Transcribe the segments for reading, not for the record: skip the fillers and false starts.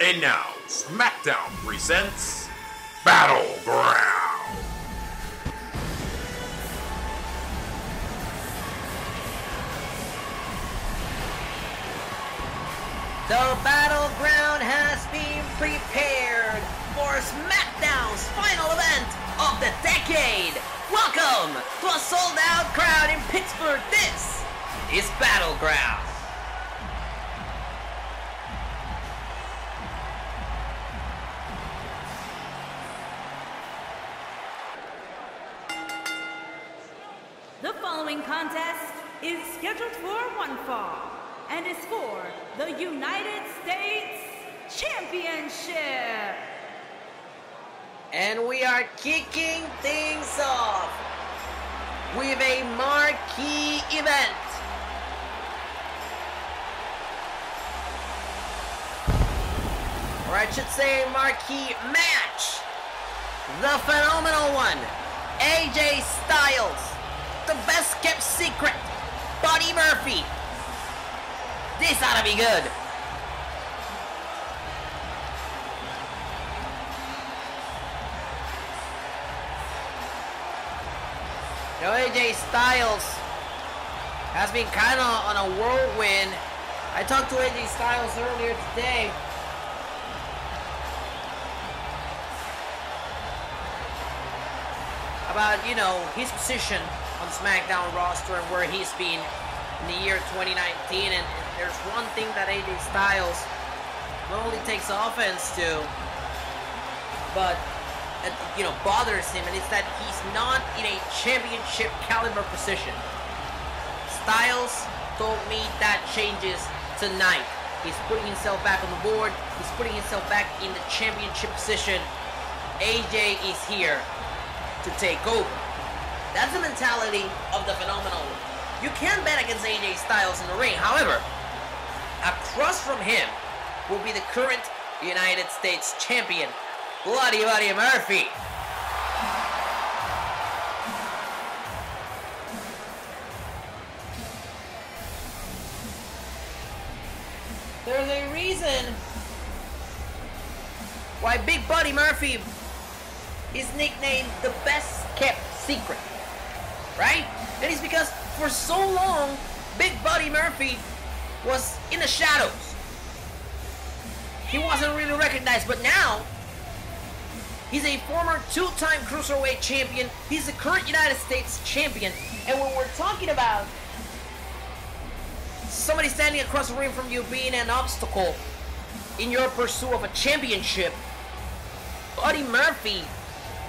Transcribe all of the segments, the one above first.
And now, Smackdown presents Battleground. The Battleground has been prepared for Smackdown's final event of the decade. Welcome to a sold-out crowd in Pittsburgh. This is Battleground. The following contest is scheduled for one fall and is for the United States Championship. And we are kicking things off with a marquee event. Or I should say marquee match. The phenomenal one, AJ Styles. The best kept secret, Buddy Murphy. This ought to be good. You know, AJ Styles has been kind of on a whirlwind. I talked to AJ Styles earlier today. About, you know, his position on the Smackdown roster and where he's been in the year 2019, and there's one thing that AJ Styles not only takes offense to, but you know, bothers him, and it's that he's not in a championship caliber position. Styles told me that changes tonight. He's putting himself back on the board. He's putting himself back in the championship position. AJ is here to take over. That's the mentality of the phenomenal. You can bet against AJ Styles in the ring. However, across from him will be the current United States champion, Bloody Buddy Murphy. There's a reason why Big Buddy Murphy is nicknamed the best kept secret. Right? And it's because for so long, Big Buddy Murphy was in the shadows. He wasn't really recognized, but now he's a former two-time Cruiserweight champion. He's the current United States champion. And when we're talking about somebody standing across the ring from you being an obstacle in your pursuit of a championship, Buddy Murphy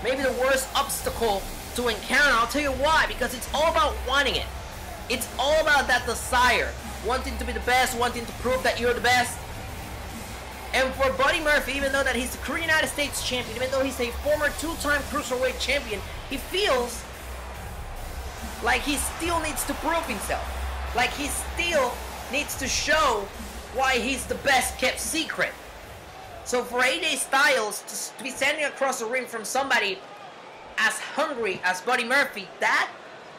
may be the worst obstacle to encounter. I'll tell you why, because it's all about wanting it. It's all about that desire, wanting to be the best, wanting to prove that you're the best. And for Buddy Murphy, even though that he's the current United States champion, even though he's a former two-time Cruiserweight champion, he feels like he still needs to prove himself. Like he still needs to show why he's the best kept secret. So for AJ Styles to be standing across the ring from somebody as hungry as Buddy Murphy, that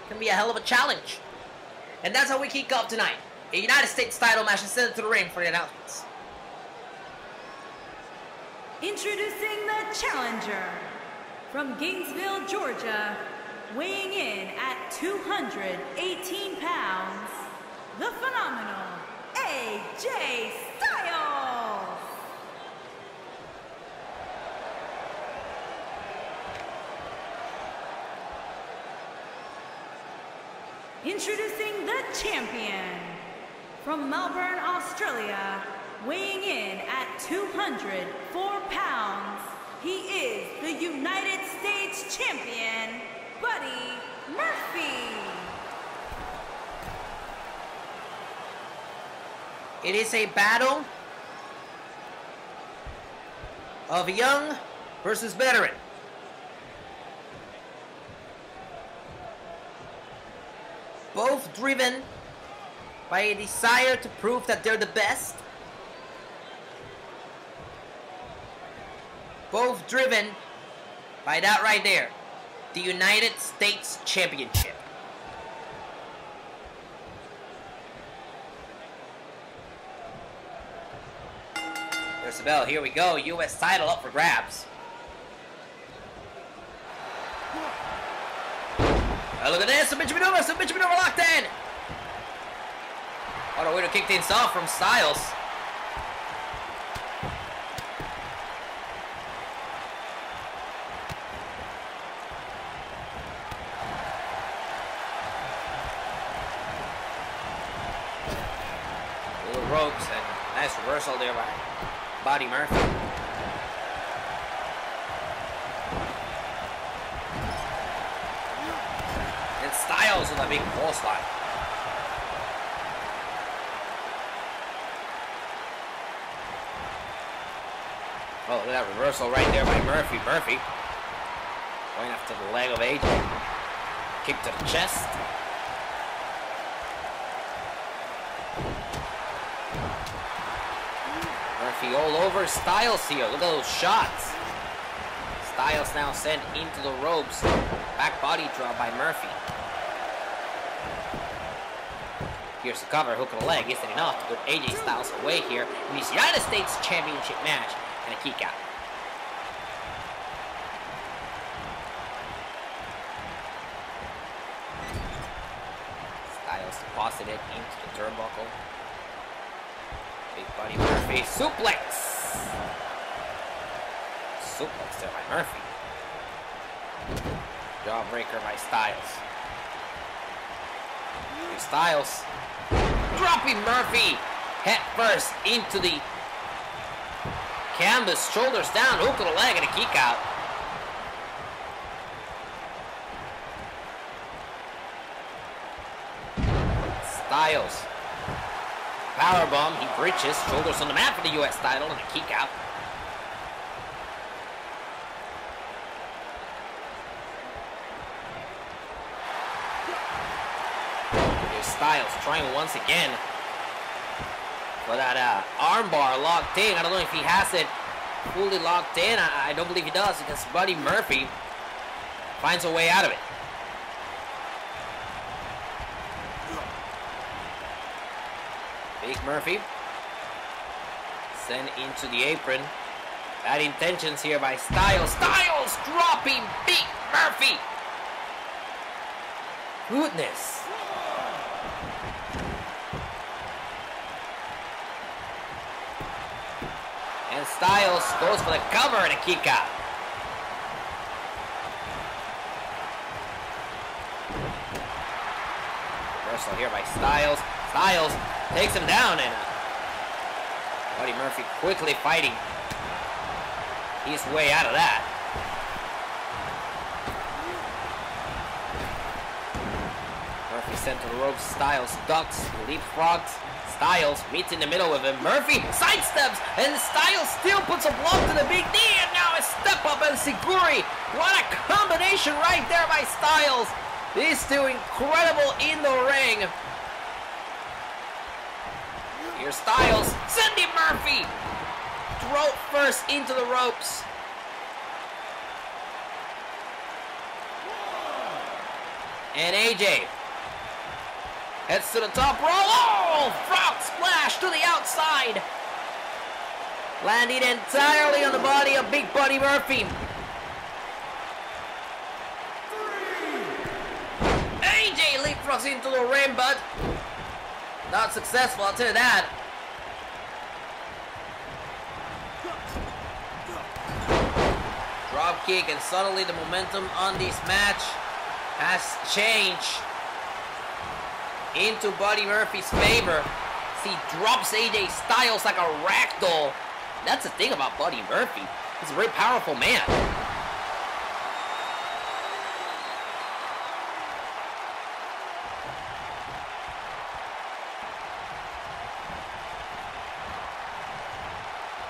can be a hell of a challenge. And that's how we kick off tonight. A United States title match, and send it to the ring for the announcements. Introducing the challenger from Gainesville, Georgia, weighing in at 218 pounds, the phenomenal AJ Styles. Introducing the champion from Melbourne, Australia, weighing in at 204 pounds, he is the United States champion, Buddy Murphy. It is a battle of young versus veteran. Both driven by a desire to prove that they're the best. Both driven by that right there, the United States Championship. There's the bell. Here we go. U.S. title up for grabs. Oh, look at this. Submission maneuver locked in. What a way to kick things off from Styles. Little ropes and nice reversal there by Buddy Murphy. And Styles with a big clothesline. Oh, look at that reversal right there by Murphy. Murphy going after the leg of AJ. Kick to the chest. Murphy all over Styles here. Look at those shots. Styles now sent into the ropes. Back body drop by Murphy. Here's the cover, hook of the leg. Isn't enough to put AJ Styles away here in this United States Championship match. And a kick out. Styles deposited into the turnbuckle. Big Buddy Murphy suplex. Suplex there by Murphy. Jawbreaker by Styles. Here's Styles dropping Murphy head first into the canvas, shoulders down, hook of the leg, and a kick out. Styles. Powerbomb, he breaches, shoulders on the mat for the U.S. title, and a kick out. Here's Styles trying once again. For that armbar locked in. I don't know if he has it fully locked in. I don't believe he does because Buddy Murphy finds a way out of it. Big Murphy sent into the apron. Bad intentions here by Styles. Styles dropping Big Murphy. Goodness. And Styles goes for the cover and a kick out. Reversal here by Styles. Styles takes him down and Buddy Murphy quickly fighting his way out of that. Murphy sent to the ropes. Styles ducks, leapfrogs. Styles meets in the middle with him. Murphy sidesteps, and Styles still puts a block to the big knee, and now a step up and Siguri. What a combination right there by Styles. These two incredible in the ring. Here's Styles, sending Murphy throat first into the ropes. And AJ heads to the top roll. Oh, frog splash to the outside. Landing entirely on the body of Big Buddy Murphy. AJ leapfrogs into the ring, but not successful, I'll tell you that. Drop kick, and suddenly the momentum on this match has changed into Buddy Murphy's favor. He drops AJ Styles like a ragdoll. That's the thing about Buddy Murphy. He's a very powerful man.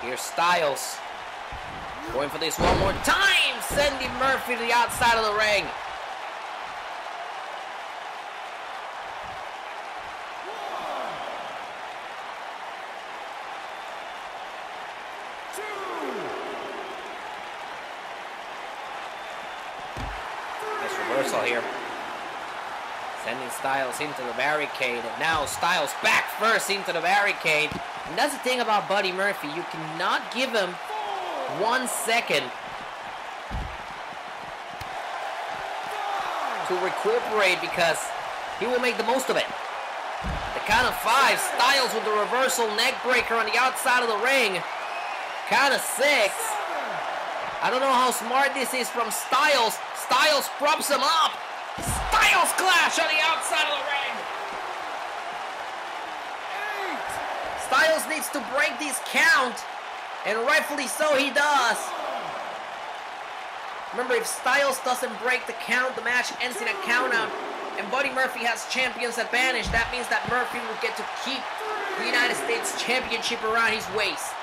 Here's Styles going for this one more time, sending Murphy to the outside of the ring. Nice reversal here. Sending Styles into the barricade, and now Styles back first into the barricade. And that's the thing about Buddy Murphy. You cannot give him 1 second to recuperate because he will make the most of it. The count of 5, Styles with the reversal neck breaker on the outside of the ring. Count of 6. I don't know how smart this is from Styles. Styles props him up. Styles clash on the outside of the ring. Styles needs to break this count, and rightfully so he does. Remember, if Styles doesn't break the count, the match ends in a countout, and Buddy Murphy has champion's advantage. That means that Murphy will get to keep the United States Championship around his waist.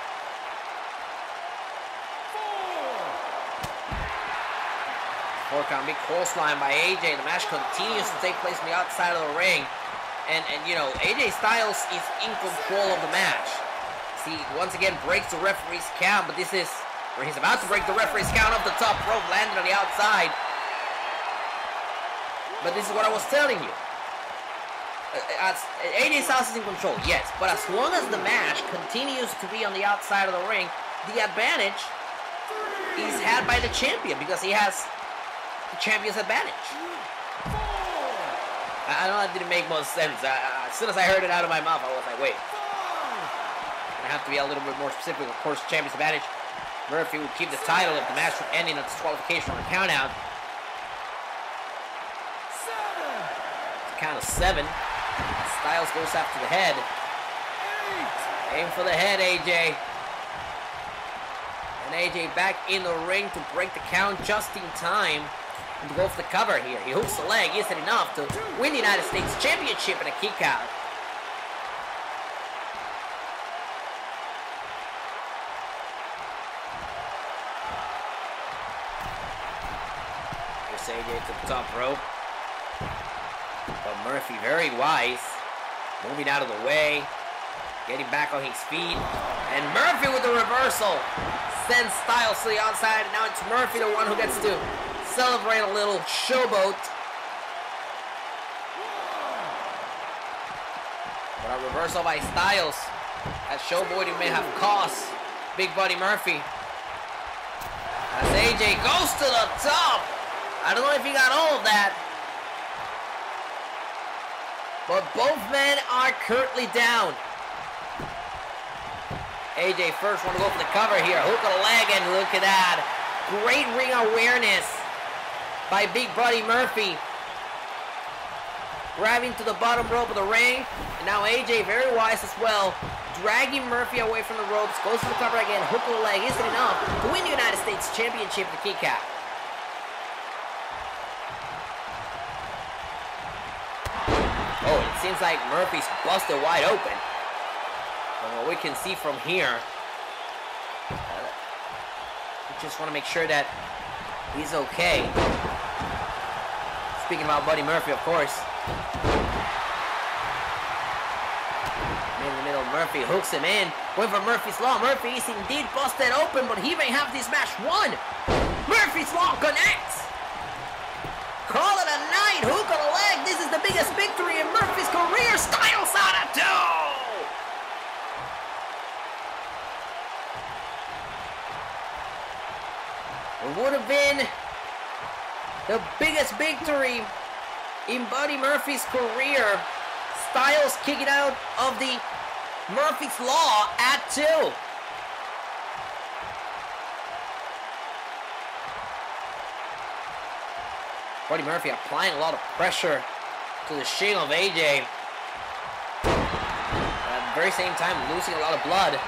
4 count, big clothesline by AJ. The match continues to take place on the outside of the ring. And you know, AJ Styles is in control of the match. See, once again breaks the referee's count, but this is where he's about to break the referee's count off the top rope, landed on the outside. But this is what I was telling you. AJ Styles is in control, yes, but as long as the match continues to be on the outside of the ring, the advantage is had by the champion because he has the champion's advantage. I know that didn't make much sense. As soon as I heard it out of my mouth, I was like, wait. I have to be a little bit more specific. Of course, champion's advantage. Murphy will keep the title if the match would end in a disqualification or a countout. Count of 7. Styles goes after the head. Aim for the head, AJ. And AJ back in the ring to break the count just in time. And to go for the cover here. He hooks the leg. Isn't enough to win the United States Championship in a kick out. Here's AJ to the top rope. But Murphy very wise. Moving out of the way. Getting back on his feet. And Murphy with the reversal. Sends Styles to the outside. And now it's Murphy the one who gets to celebrate a little showboat. But a reversal by Styles. That showboating may have cost Big Buddy Murphy. As AJ goes to the top. I don't know if he got all of that. But both men are currently down. AJ first want to go for the cover here. Hook of the leg, and look at that. Great ring awareness by Big Buddy Murphy. Grabbing to the bottom rope of the ring. And now AJ, very wise as well, dragging Murphy away from the ropes. Goes for the cover again. Hook of the leg. Isn't enough to win the United States Championship in the kick out. Oh, it seems like Murphy's busted wide open. From what we can see from here, we just want to make sure that he's okay. Speaking about Buddy Murphy, of course. In the middle, Murphy hooks him in. Going for Murphy's Law. Murphy is indeed busted open, but he may have this match won. Murphy's Law connects. Call it a night. Hook on the leg. This is the biggest victory in Murphy's career. Styles out at 2. It would have been the biggest victory in Buddy Murphy's career. Styles kicking out of the Murphy's Law at 2. Buddy Murphy applying a lot of pressure to the shin of AJ. At the very same time, losing a lot of blood.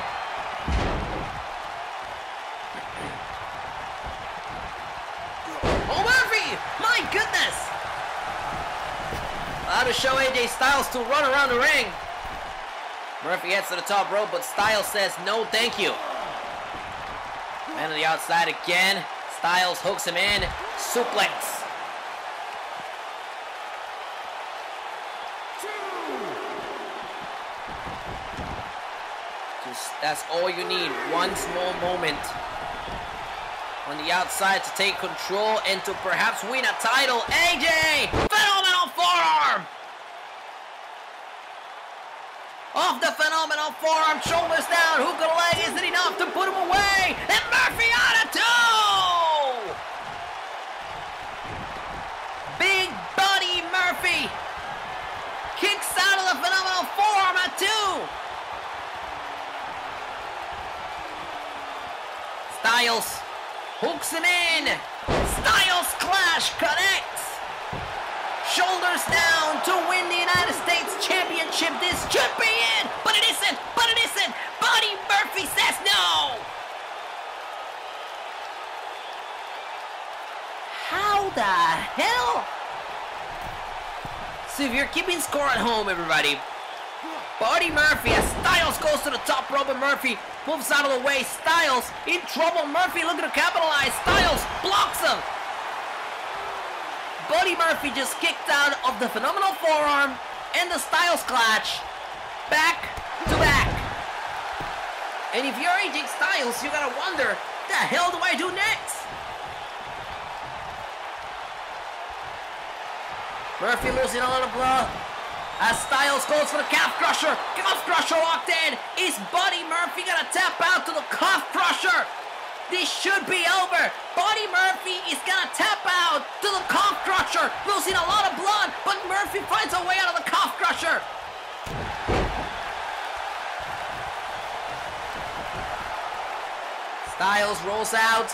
Oh, Murphy! My goodness! How to show AJ Styles to run around the ring. Murphy heads to the top rope, but Styles says no thank you. Man on the outside again. Styles hooks him in. Suplex. That's all you need. One small moment on the outside to take control and to perhaps win a title. AJ! Phenomenal forearm! off the phenomenal forearm, shoulders down, hook of the leg, is it enough to put him away? And Murphy out of 2! Big Buddy Murphy kicks out of the phenomenal forearm at 2. Styles hooks him in. Styles clash connects. Shoulders down to win the United States Championship. This should be it, but it isn't. But it isn't. Buddy Murphy says no. How the hell? So if you're keeping score at home, everybody, Buddy Murphy, as Styles goes to the top rope and Murphy moves out of the way. Styles in trouble. Murphy looking to capitalize. Styles blocks him. Buddy Murphy just kicked out of the phenomenal forearm and the Styles clutch. Back to back. And if you're AJ Styles, you gotta wonder, the hell do I do next? Murphy losing a lot of blood as Styles goes for the calf crusher. Calf crusher locked in. Is Buddy Murphy gonna tap out to the calf crusher? This should be over. Buddy Murphy is gonna tap out to the calf crusher. Losing a lot of blood, but Murphy finds a way out of the calf crusher. Styles rolls out.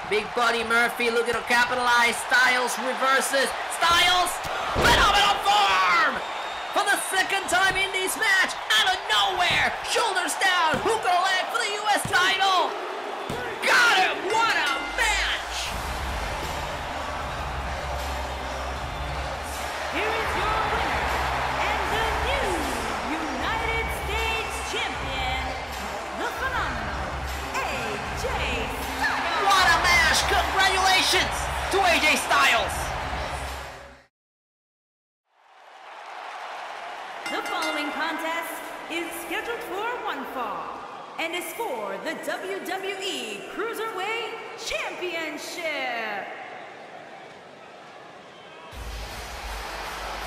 Big Buddy Murphy looking to capitalize. Styles reverses. Styles, phenomenal forearm! For the second time in this match, out of nowhere, shoulders down, hook of the leg for the US title. Got him! What a match! Here is your winner and the new United States Champion, the phenomenal AJ Styles. What a match! Congratulations to AJ Styles! The following contest is scheduled for one fall and is for the WWE Cruiserweight Championship.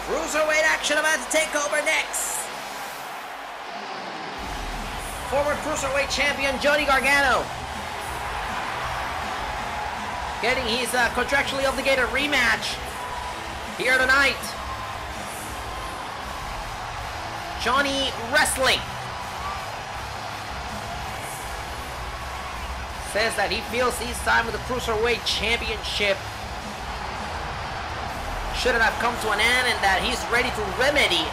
Cruiserweight action about to take over next. Former Cruiserweight champion Johnny Gargano getting his contractually obligated rematch here tonight. Johnny Wrestling says that he feels his time with the Cruiserweight Championship shouldn't have come to an end and that he's ready to remedy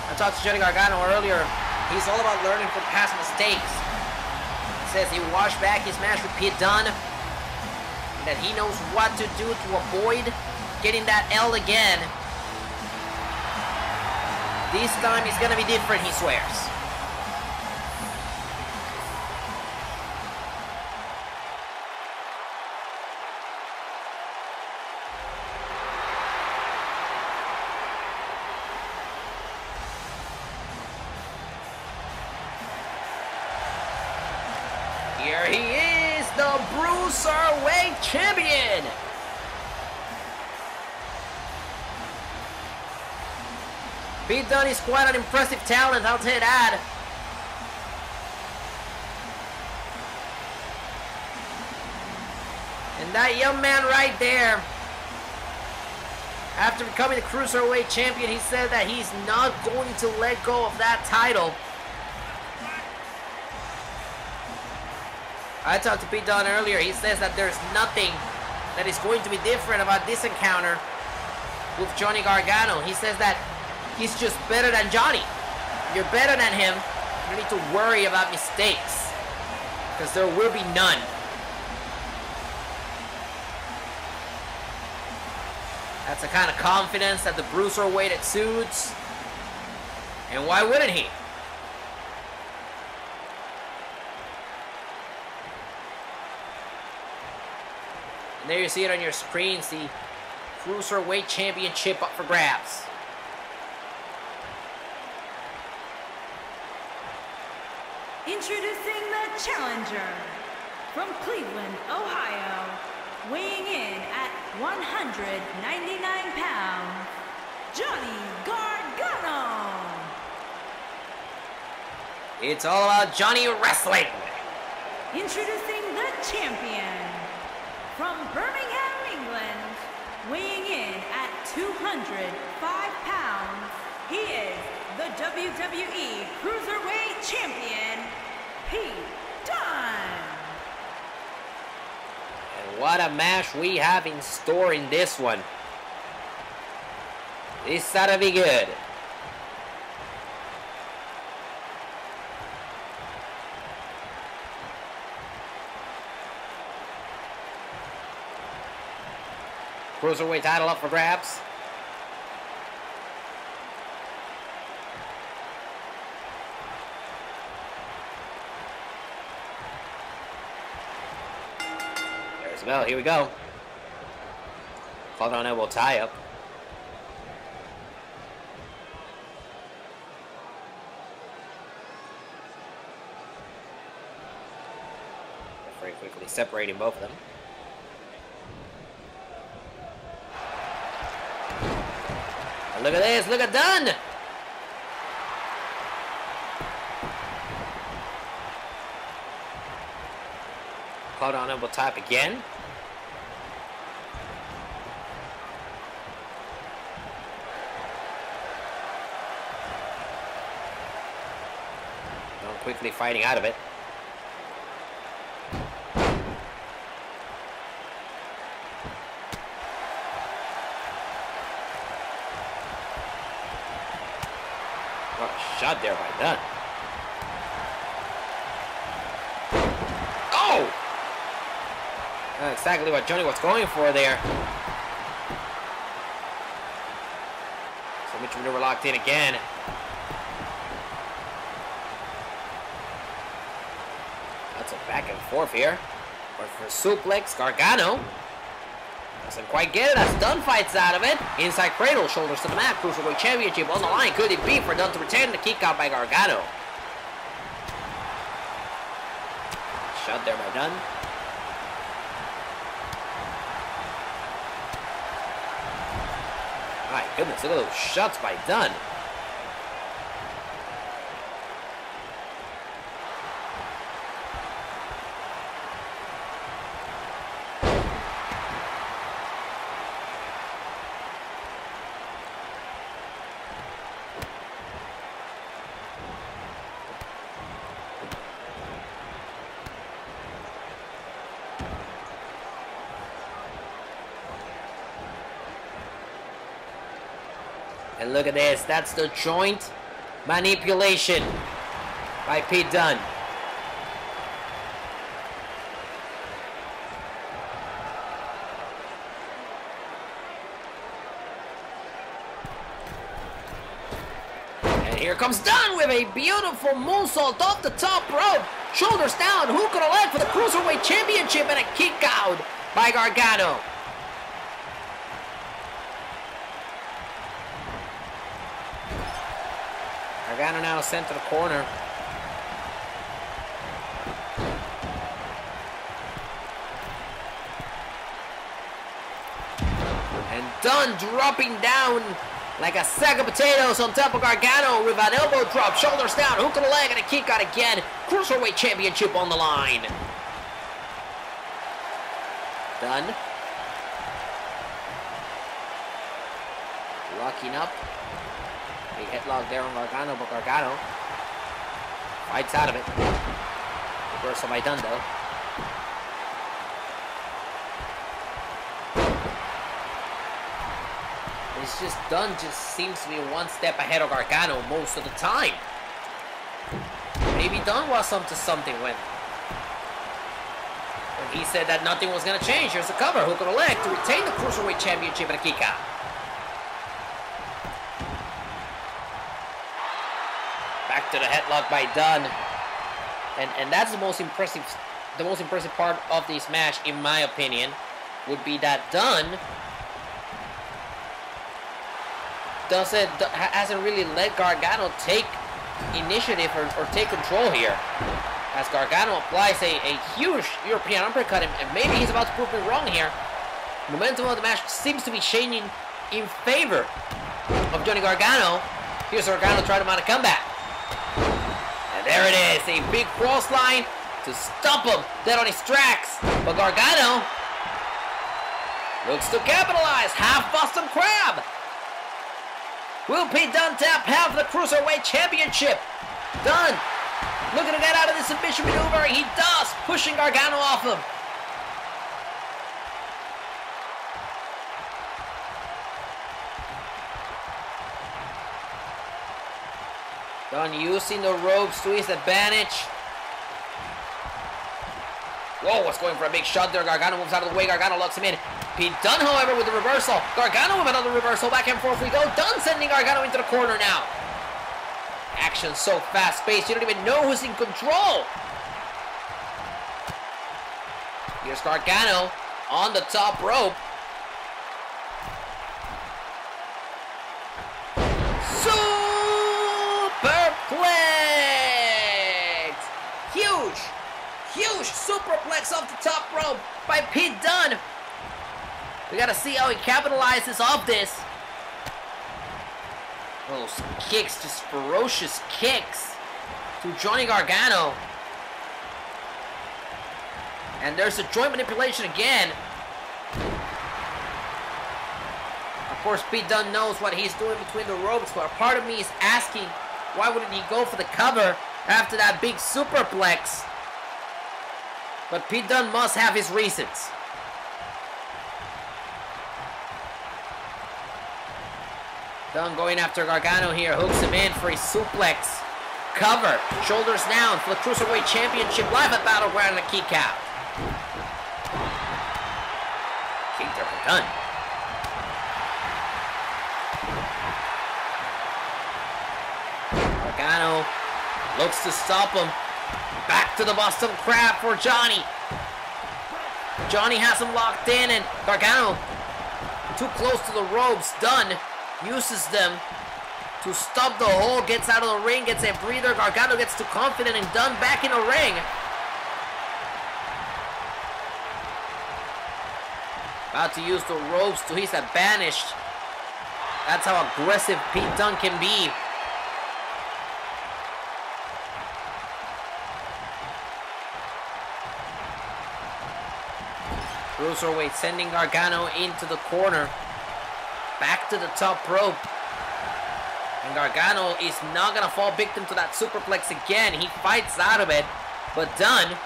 I talked to Johnny Gargano earlier. He's all about learning from past mistakes. He says he washed back his match with Pete Dunne, that he knows what to do to avoid getting that L again. This time it's gonna be different, he swears. Here he is, the Cruiserweight Champion! Pete Dunne is quite an impressive talent, I'll tell you that. And that young man right there, after becoming the Cruiserweight Champion, he said that he's not going to let go of that title. I talked to Pete Dunne earlier. He says that there's nothing that is going to be different about this encounter with Johnny Gargano. He says that he's just better than Johnny. You're better than him. You don't need to worry about mistakes, because there will be none. That's the kind of confidence that the Cruiserweight exudes. And why wouldn't he? And there you see it on your screens, the Cruiserweight Championship up for grabs. Introducing the challenger from Cleveland, Ohio, weighing in at 199 pounds, Johnny Gargano. It's all about Johnny wrestling. Introducing the champion from Birmingham, England, weighing in at 205 pounds, he is the WWE Cruiserweight Champion, Pete Dunne. And what a match we have in store in this one. This ought to be good. Cruiserweight title up for grabs. There's the bell. Here we go. Called on elbow tie up. Very quickly separating both of them. Look at this, look at Dunne! Caught on elbow top again. Dunne quickly fighting out of it. Shot there by Dunne. Oh! Not exactly what Johnny was going for there. So much maneuver locked in again. That's a back and forth here. But for suplex, Gargano doesn't quite get it as Dunne fights out of it. Inside cradle, shoulders to the mat. Cruiserweight Championship on the line. Could it be for Dunne to retain the kick out by Gargano? Shot there by Dunne. My goodness, look at those shots by Dunne. And look at this, that's the joint manipulation by Pete Dunne. And here comes Dunne with a beautiful moonsault off the top rope. Shoulders down, hook on the leg for the Cruiserweight Championship and a kick out by Gargano. Gargano now sent to the corner. And Dunne dropping down like a sack of potatoes on top of Gargano with an elbow drop, shoulders down, hook on the leg, and a kick out again. Cruiserweight Championship on the line. Dunne. Locking up. Big headlock there on Gargano, but Gargano fights out of it. Reversal by Dunne, though. It's just Dunne just seems to be one step ahead of Gargano most of the time. Maybe Dunne was up to something when he said that nothing was going to change. Here's the cover, hook on the leg to retain the Cruiserweight Championship and a kick out. Back to the headlock by Dunne. And that's the most impressive part of this match, in my opinion, would be that Dunne hasn't really let Gargano take initiative or take control here. As Gargano applies a huge European uppercut, and maybe he's about to prove me wrong here. Momentum of the match seems to be changing in favor of Johnny Gargano. Here's Gargano trying to mount a comeback. And there it is, a big cross line to stop him dead on his tracks. But Gargano looks to capitalize. Half Boston Crab. Will Pete Dunne tap half of the Cruiserweight Championship? Dunne looking to get out of this submission maneuver. He does, pushing Gargano off him. Dunne using the ropes to his advantage. Whoa, what's going for a big shot there. Gargano moves out of the way. Gargano locks him in. Pete Dunne, however, with the reversal. Gargano with another reversal. Back and forth we go. Dunne sending Gargano into the corner now. Action so fast-paced, you don't even know who's in control. Here's Gargano on the top rope. Superplex! Huge superplex off the top rope by Pete Dunne. We gotta see how he capitalizes off this. Those kicks, just ferocious kicks to Johnny Gargano. And there's a joint manipulation again. Of course, Pete Dunne knows what he's doing between the ropes, but a part of me is asking, why wouldn't he go for the cover after that big superplex? But Pete Dunne must have his reasons. Dunne going after Gargano here, hooks him in for a suplex. Cover, shoulders down for the Cruiserweight Championship live at Battleground and a kick out. Kick there for Dunne. Gargano looks to stop him. Back to the Boston Crab for Johnny. Johnny has him locked in, and Gargano too close to the ropes. Dunne uses them to stop the hole, gets out of the ring, gets a breather. Gargano gets too confident, and Dunne back in the ring. About to use the ropes to his advantage. That's how aggressive Pete Dunne can be. Cruiserweight sending Gargano into the corner. Back to the top rope. And Gargano is not going to fall victim to that superplex again. He fights out of it. But Dunne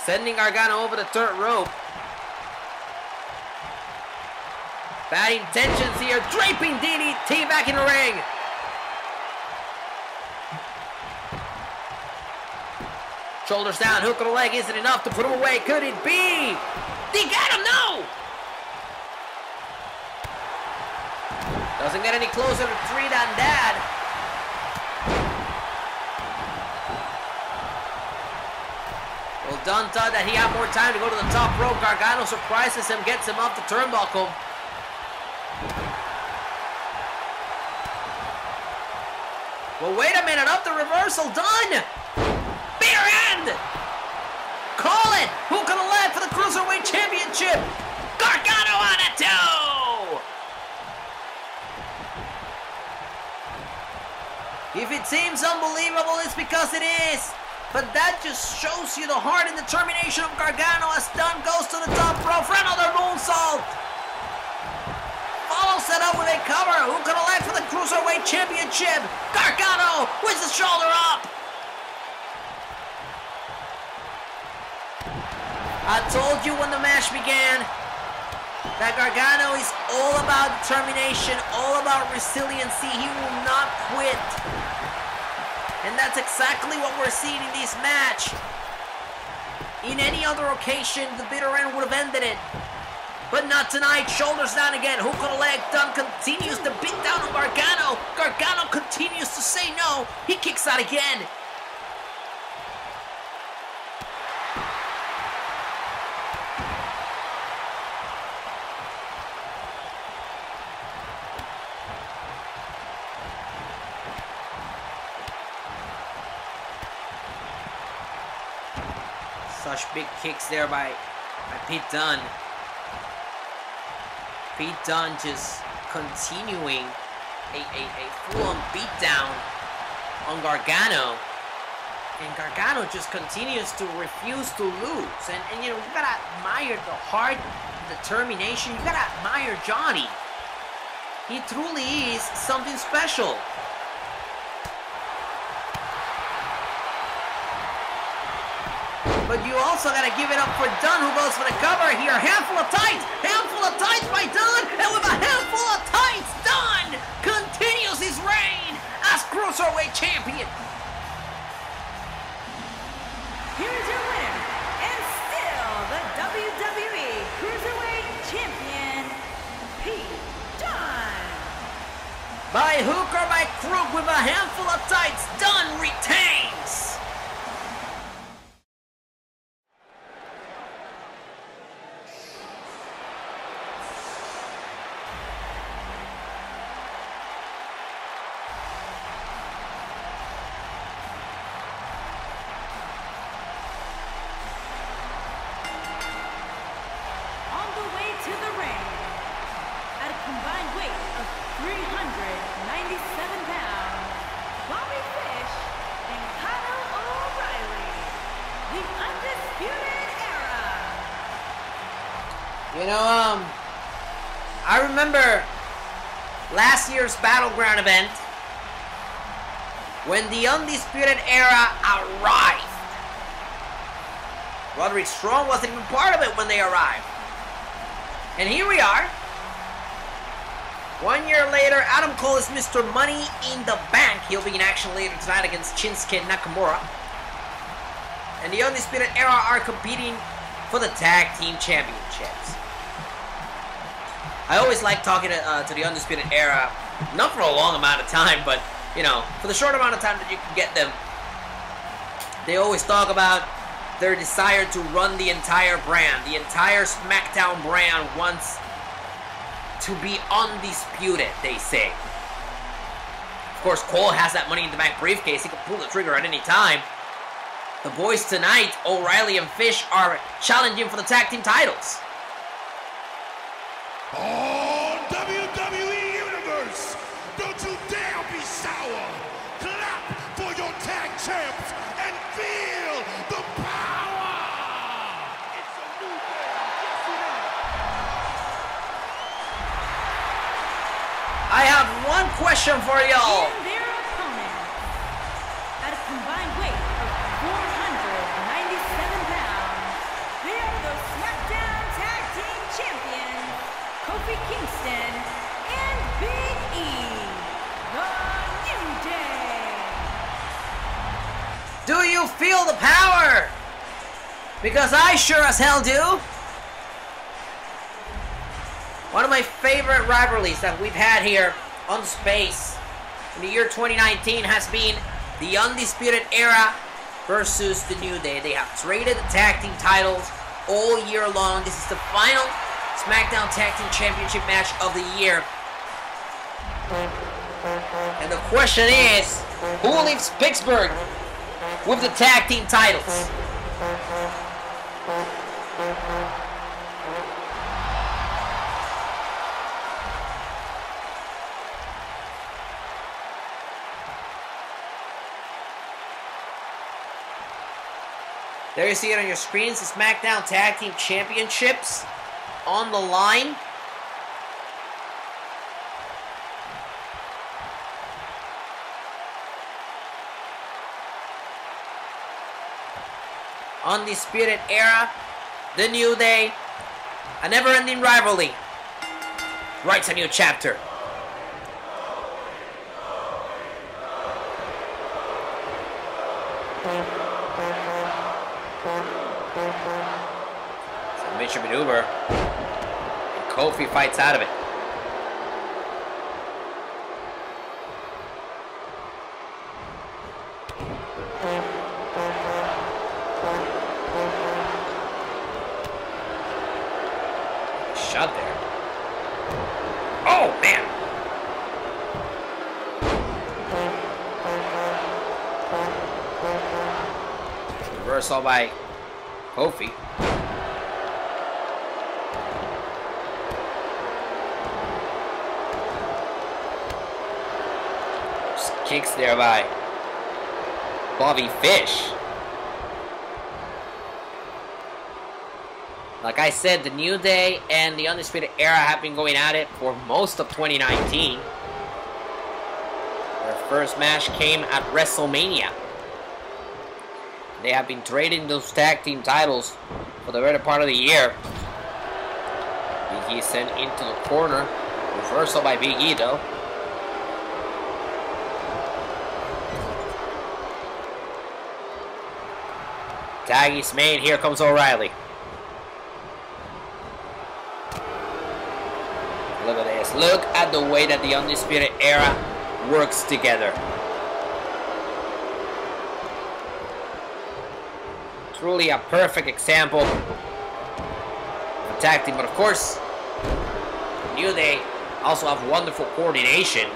sending Gargano over the third rope. Bad intentions here. Draping DDT back in the ring. Shoulders down. Hook of the leg isn't enough to put him away. Could it be? They got him, no! Doesn't get any closer to 3 than that. Well, Dunne thought that he had more time to go to the top rope. Gargano surprises him, gets him off the turnbuckle. Well, wait a minute, up the reversal, Dunne! Bare hand! Call it! Who could have led for the Cruiserweight Championship? Gargano on it too! If it seems unbelievable, it's because it is. But that just shows you the heart and determination of Gargano as Dunne goes to the top rope for another moonsault. Follows it up with a cover. Who could have led for the Cruiserweight Championship? Gargano with the shoulder up. I told you when the match began that Gargano is all about determination, all about resiliency. He will not quit. And that's exactly what we're seeing in this match. In any other occasion, the bitter end would have ended it. But not tonight. Shoulders down again. Hook on the leg. Dunne continues to beat down on Gargano. Gargano continues to say no. He kicks out again. Such big kicks there by Pete Dunne. Pete Dunne just continuing a full-on beatdown on Gargano. And Gargano just continues to refuse to lose. And you know, you gotta admire the heart, the determination. You gotta admire Johnny. He truly is something special. But you also gotta give it up for Dunne, who goes for the cover here. Handful of tights by Dunne, and with a handful of tights, Dunne continues his reign as Cruiserweight Champion. Here's your winner, and still the WWE Cruiserweight Champion, Pete Dunne. By hook or by crook, with a handful of tights, Dunne retains. To the ring, at a combined weight of 397 pounds, Bobby Fish and Kyle O'Reilly, the Undisputed Era. You know, I remember last year's Battleground event when the Undisputed Era arrived. Roderick Strong wasn't even part of it when they arrived. And here we are. 1 year later, Adam Cole is Mr. Money in the Bank. He'll be in action later tonight against Shinsuke Nakamura. And the Undisputed Era are competing for the Tag Team Championships. I always like talking to the Undisputed Era, not for a long amount of time, but, you know, for the short amount of time that you can get them. They always talk about their desire to run the entire brand. The entire Smackdown brand wants to be undisputed, they say. Of course, Cole has that Money in the Bank briefcase. He can pull the trigger at any time. The boys tonight, O'Reilly and Fish, are challenging for the tag team titles. Oh, WWE Universe, don't you dare be sour. Clap for your tag champs and feel the power. It's a new day. Yes, it is. I have one question for y'all. And their opponents, at a combined weight of 497 pounds, they are the Smackdown Tag Team Champions, Kofi Kingston and Big E, the New Day. Do you feel the power? Because I sure as hell do. One of my favorite rivalries that we've had here on Space in the year 2019 has been the Undisputed Era versus the New Day. They have traded the tag team titles all year long. This is the final SmackDown Tag Team Championship match of the year. And the question is, who leaves Pittsburgh with the tag team titles? There you see it on your screens, the SmackDown Tag Team Championships on the line. Undisputed Era, the New Day, a never-ending rivalry writes a new chapter. Submission maneuver, and Kofi fights out of it. Shot there. Oh, man. Reversal by Kofi. Just kicks there by Bobby Fish. Like I said, the New Day and the Undisputed Era have been going at it for most of 2019. Their first match came at WrestleMania. They have been trading those tag team titles for the better part of the year. Big E sent into the corner. Reversal by Big E though. Tag is made. Here comes O'Reilly. Look at this. Look at the way that the Undisputed Era works together. Truly a perfect example of a tag team. But of course, New Day also have wonderful coordination.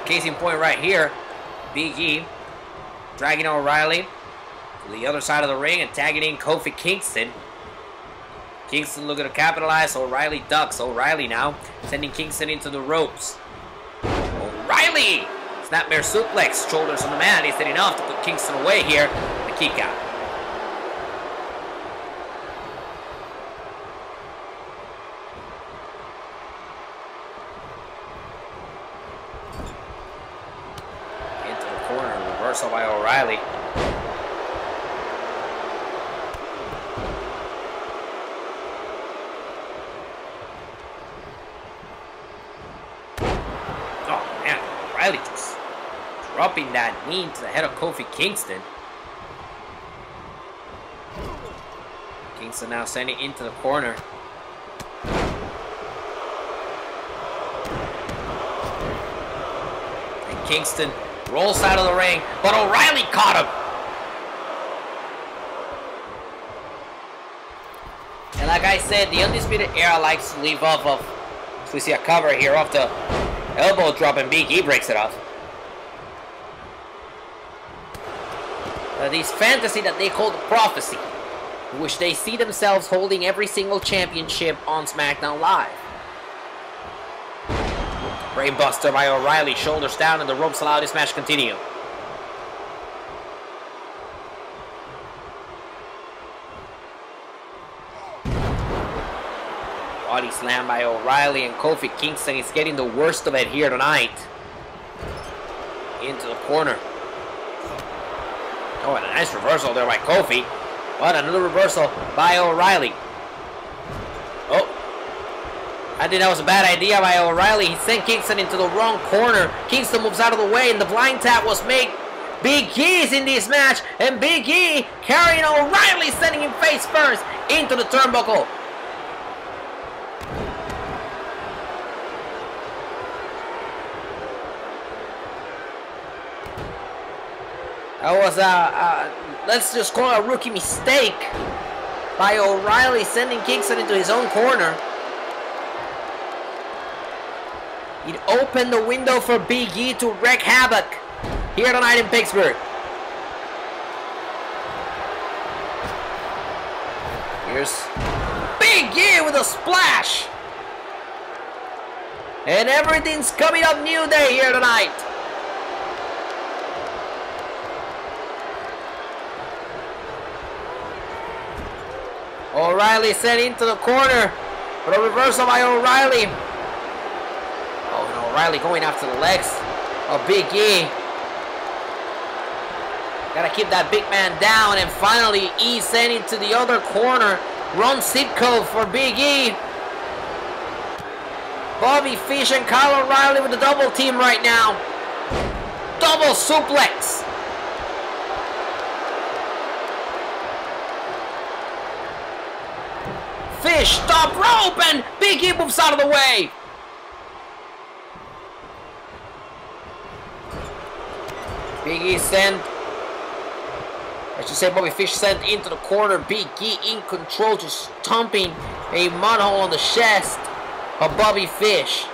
Case in point right here, Big E dragging O'Reilly to the other side of the ring and tagging in Kofi Kingston. Kingston looking to capitalize. O'Reilly ducks. O'Reilly now sending Kingston into the ropes. O'Reilly! Snapmare suplex. Shoulders on the man. He's did enough to put Kingston away here. The kick out. Reversal by O'Reilly. Oh man, O'Reilly just dropping that knee to the head of Kofi Kingston. Kingston now sending into the corner. And Kingston rolls out of the ring, but O'Reilly caught him. And like I said, the Undisputed Era likes to leave off of, so we see a cover here off the elbow drop, and Big E breaks it off. This fantasy that they call the prophecy, in which they see themselves holding every single championship on SmackDown Live. Brainbuster by O'Reilly, shoulders down, and the ropes allow this match to continue. Body slam by O'Reilly, and Kofi Kingston is getting the worst of it here tonight. Into the corner. Oh, and a nice reversal there by Kofi. But another reversal by O'Reilly. Oh. I think that was a bad idea by O'Reilly. He sent Kingston into the wrong corner. Kingston moves out of the way, and the blind tap was made. Big E is in this match, and Big E carrying O'Reilly, sending him face first into the turnbuckle. That was let's just call it a rookie mistake by O'Reilly, sending Kingston into his own corner. It opened the window for Big E to wreak havoc here tonight in Pittsburgh. Here's Big E with a splash. And everything's coming up New Day here tonight. O'Reilly sent into the corner, but a reversal by O'Reilly. Oh, and O'Reilly going after the legs of Big E. Gotta keep that big man down, and finally E sent into the other corner. Run Sitco for Big E. Bobby Fish and Kyle O'Reilly with the double team right now. Double suplex. Fish, top rope, and Big E moves out of the way. Big E sent, I should say Bobby Fish sent into the corner. Big E in control, just stomping a mud hole on the chest of Bobby Fish.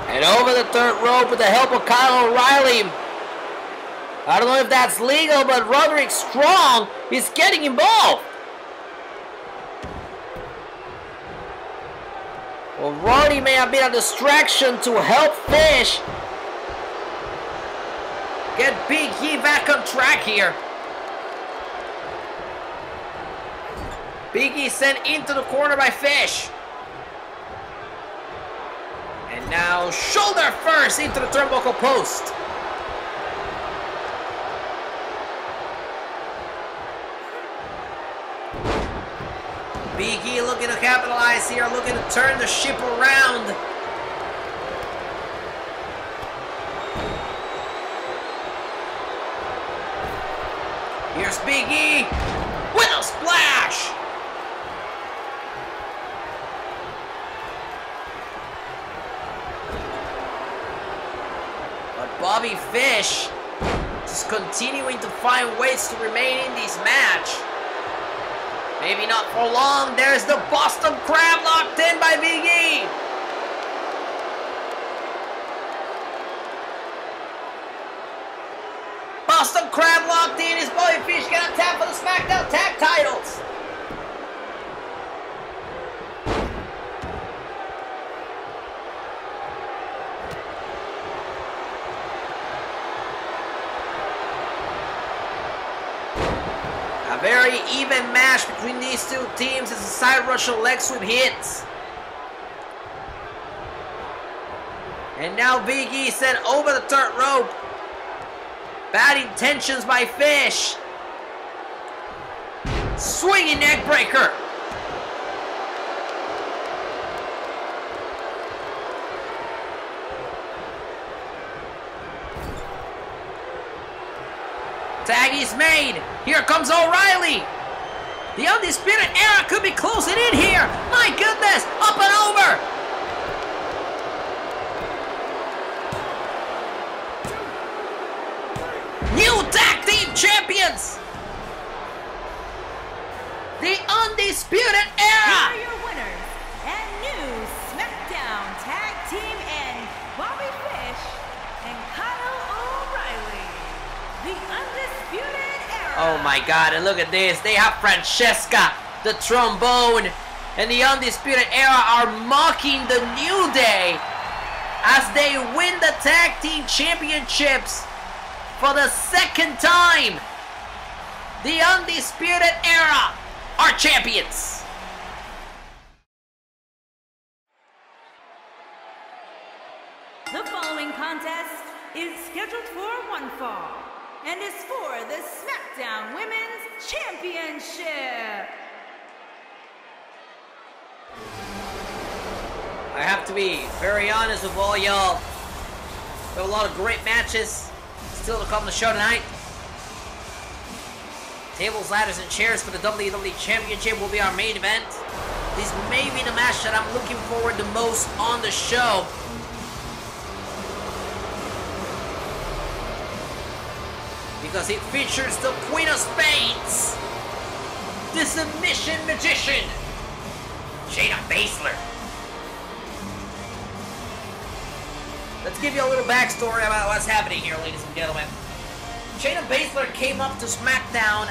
And over the third rope with the help of Kyle O'Reilly. I don't know if that's legal, but Roderick Strong is getting involved. Well, Roddy may have been a distraction to help Fish get Big E back on track here. Big E sent into the corner by Fish. And now shoulder first into the turnbuckle post. Big E looking to capitalize here, looking to turn the ship around. Here's Big E with a splash. But Bobby Fish just continuing to find ways to remain in this match. Maybe not for long. There's the Boston Crab locked in by Big E. Boston Crab locked in. Is Bobby Fish gonna tap for the Smackdown Tag Titles? A very even match between these two teams as a side Russian leg sweep hits. And now Big E sent over the third rope. Bad intentions by Fish. Swinging neck breaker. Tag is made. Here comes O'Reilly. The Undisputed Era could be closing in here. My goodness, up and over. New Tag Team Champions. The Undisputed Era. Here are your winners and new Smackdown Tag Team and Bobby Fish and Kyle O'Reilly. The Undisputed Era. Oh my God, and look at this. They have Francesca, the trombone, and the Undisputed Era are mocking the New Day as they win the Tag Team Championships for the second time. The Undisputed Era are champions. The following contest is scheduled for one fall and is for the SmackDown Women's Championship. I have to be very honest with all y'all. We have a lot of great matches still to come on the show tonight. Tables, ladders, and chairs for the WWE Championship will be our main event. This may be the match that I'm looking forward the most on the show. Because it features the Queen of Spades, the Submission Magician, Shayna Baszler. Let's give you a little backstory about what's happening here, ladies and gentlemen. Shayna Baszler came up to SmackDown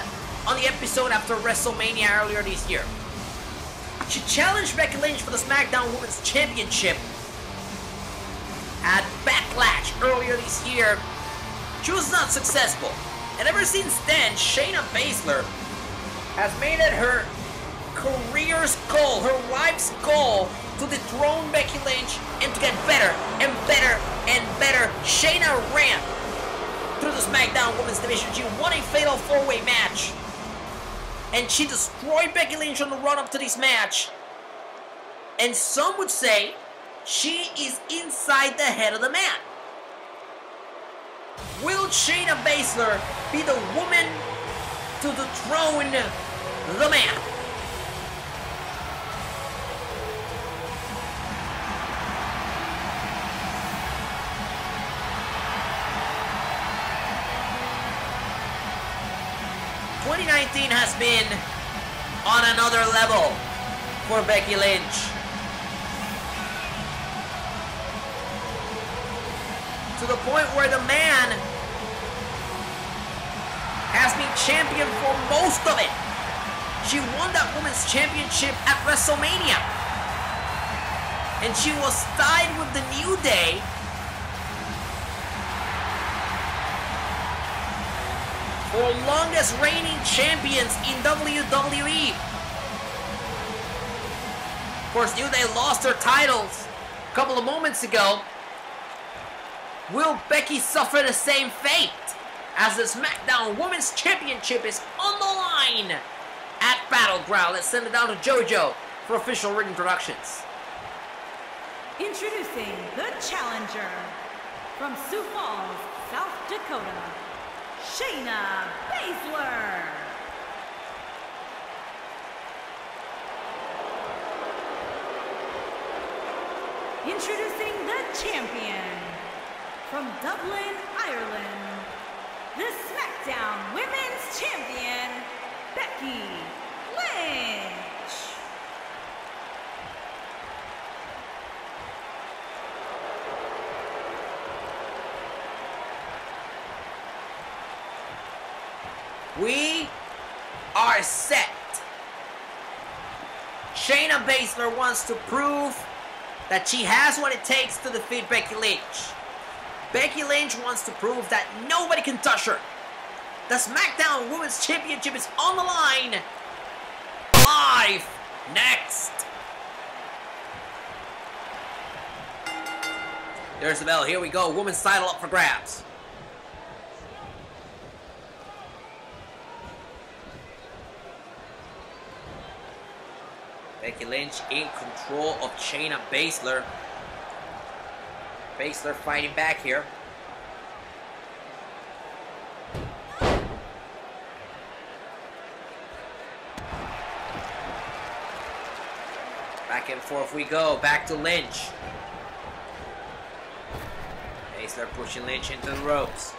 on the episode after WrestleMania earlier this year. She challenged Becky Lynch for the SmackDown Women's Championship at Backlash earlier this year. She was not successful, and ever since then, Shayna Baszler has made it her career's goal, her life's goal, to dethrone Becky Lynch and to get better and better and better. Shayna ran through the SmackDown Women's Division. She won a fatal 4-way match, and she destroyed Becky Lynch on the run-up to this match. And some would say she is inside the head of the man. Will Shayna Baszler be the woman to dethrone the man. '19 has been on another level for Becky Lynch. To the point where the man has been champion for most of it. She won that women's championship at WrestleMania. And she was tied with the New Day for longest reigning champions in WWE. Of course, New Day lost their titles a couple of moments ago. Will Becky suffer the same fate as the SmackDown Women's Championship is on the line at Battleground? Let's send it down to JoJo for official ring introductions. Introducing the challenger from Sioux Falls, South Dakota, Shayna Baszler. Introducing the champion from Dublin, Ireland, the SmackDown Women's Champion, Becky Lynch. We are set. Shayna Baszler wants to prove that she has what it takes to defeat Becky Lynch. Becky Lynch wants to prove that nobody can touch her. The SmackDown Women's Championship is on the line. Live next. There's the bell. Here we go. Women's title up for grabs. Becky Lynch in control of Shayna Baszler. Baszler fighting back here. Back and forth we go. Back to Lynch. Baszler pushing Lynch into the ropes.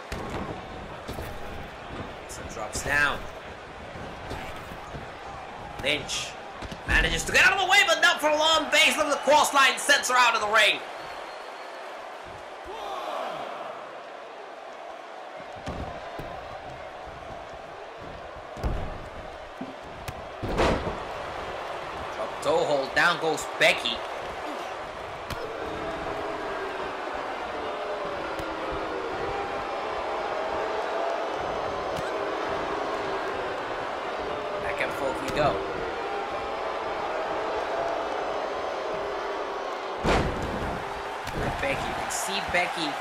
Baszler drops down. Lynch manages to get out of the way, but not for long. Baszler with the cross line sends her out of the ring. Drop toe hold, down goes Becky. Back and forth we go. Becky, you can see Becky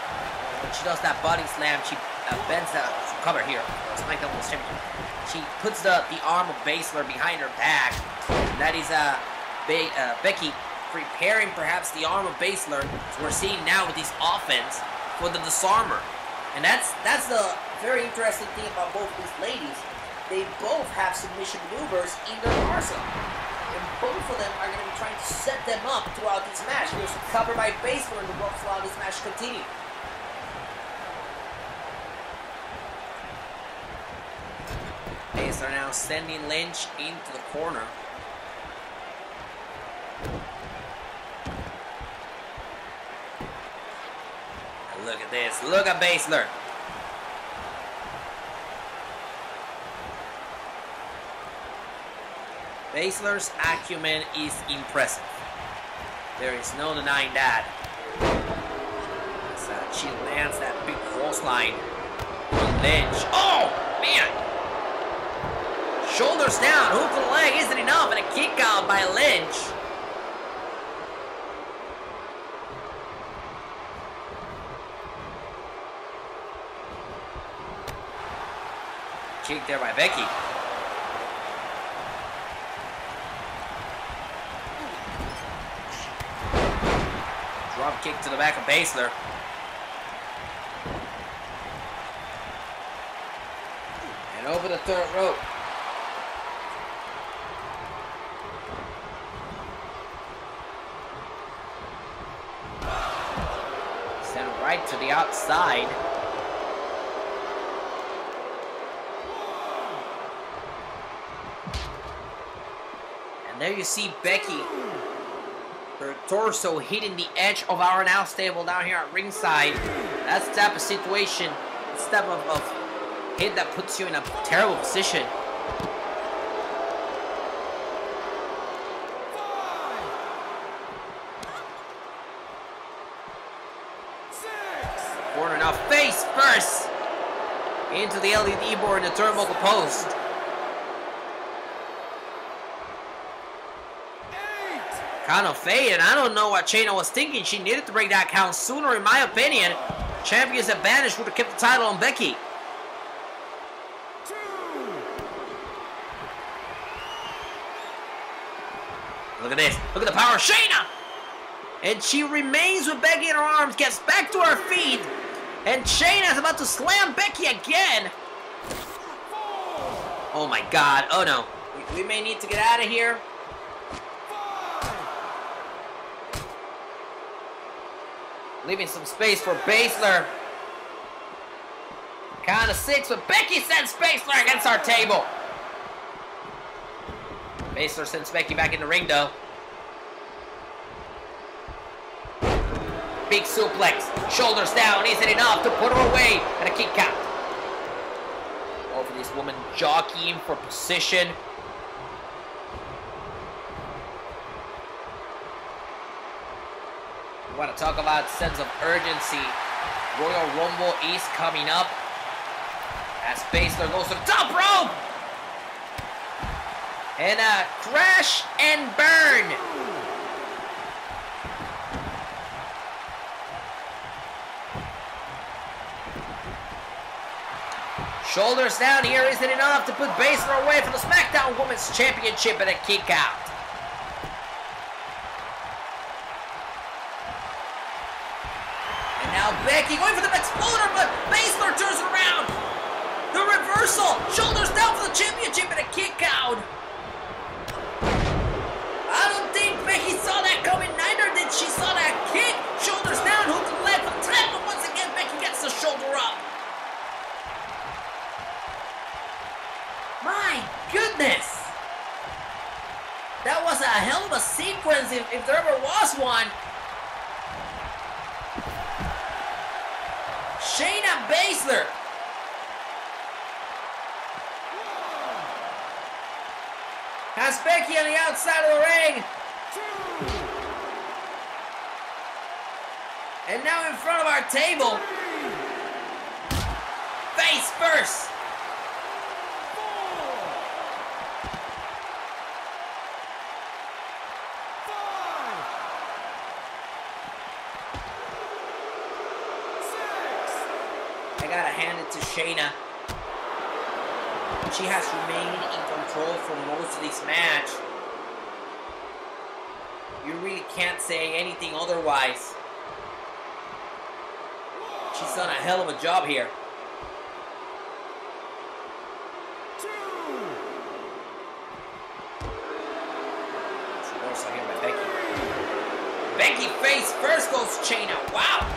when she does that body slam. She bends that cover here. Smackdown Women's Championship. She puts the arm of Baszler behind her back. And that is Becky preparing perhaps the arm of Baszler, as we're seeing now with this offense, for the disarmer. And that's the very interesting thing about both these ladies. They both have submission maneuvers in their arsenal. And both of them are going to be trying to set them up throughout this match. There's a cover by Baszler in the ropes while this match continues. Baszler now sending Lynch into the corner. And look at this. Look at Baszler. Baszler's acumen is impressive. There is no denying that. As she lands that big cross line on Lynch. Oh, man! Shoulders down, hook to the leg isn't enough, and a kick out by Lynch. Kick there by Becky. Drop kick to the back of Baszler. And over the third rope. right to the outside. And there you see Becky. Her torso hitting the edge of our announce table down here at ringside. That's the type of situation, it's the type of hit that puts you in a terrible position. Corner now, face first into the LED board in the turnbuckle post. Count of fade, and I don't know what Shayna was thinking. She needed to break that count sooner, in my opinion. Champion's advantage would have kept the title on Becky. Look at this. Look at the power of Shayna. And she remains with Becky in her arms, gets back to her feet. And Shayna is about to slam Becky again. Oh my God. Oh no. We may need to get out of here. Leaving some space for Baszler. Count of 6, but Becky sends Baszler against our table. Baszler sends Becky back in the ring, though. Big suplex, shoulders down, isn't enough to put her away, and a kick out. Over this woman jockeying for position. We want to talk about sense of urgency. Royal Rumble is coming up as Baszler goes to the top rope. And a crash and burn. Shoulders down here isn't enough to put Baszler away from the Smackdown Women's Championship and a kick out. And now Becky going for the exploder, but Baszler turns it around. The reversal, shoulders down for the championship and a kick out. I don't think Becky saw that coming, neither did she saw that kick. Shoulders down, hook to the left of the but once again Becky gets the shoulder up. My goodness! That was a hell of a sequence if there ever was one. Shayna Baszler. Has Becky on the outside of the ring. And now in front of our table. Face first. I gotta hand it to Shayna. She has remained in control for most of this match. You really can't say anything otherwise. She's done a hell of a job here. Reversal here by Becky. Becky face first goes Shayna. Wow.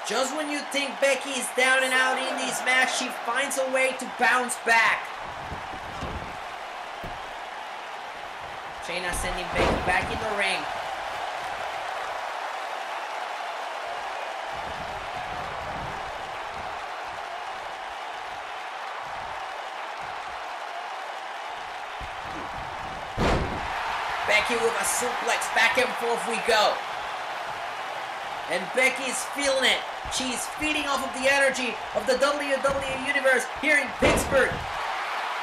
Just when you think Becky is down and out in this match, she finds a way to bounce back. Shayna sending Becky back in the ring. Becky with a suplex, back and forth we go. And Becky's feeling it. She's feeding off of the energy of the WWE Universe here in Pittsburgh.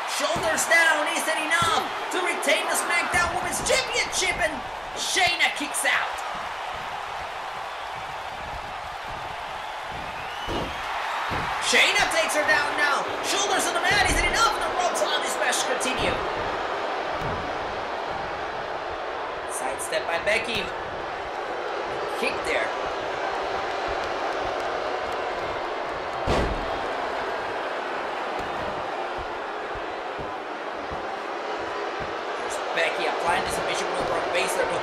Shoulders down isn't enough to retain the Smackdown Women's Championship, and Shayna kicks out. Shayna takes her down now. Shoulders on the mat isn't enough, and the ropes on this match continue. Sidestep by Becky. Kick there.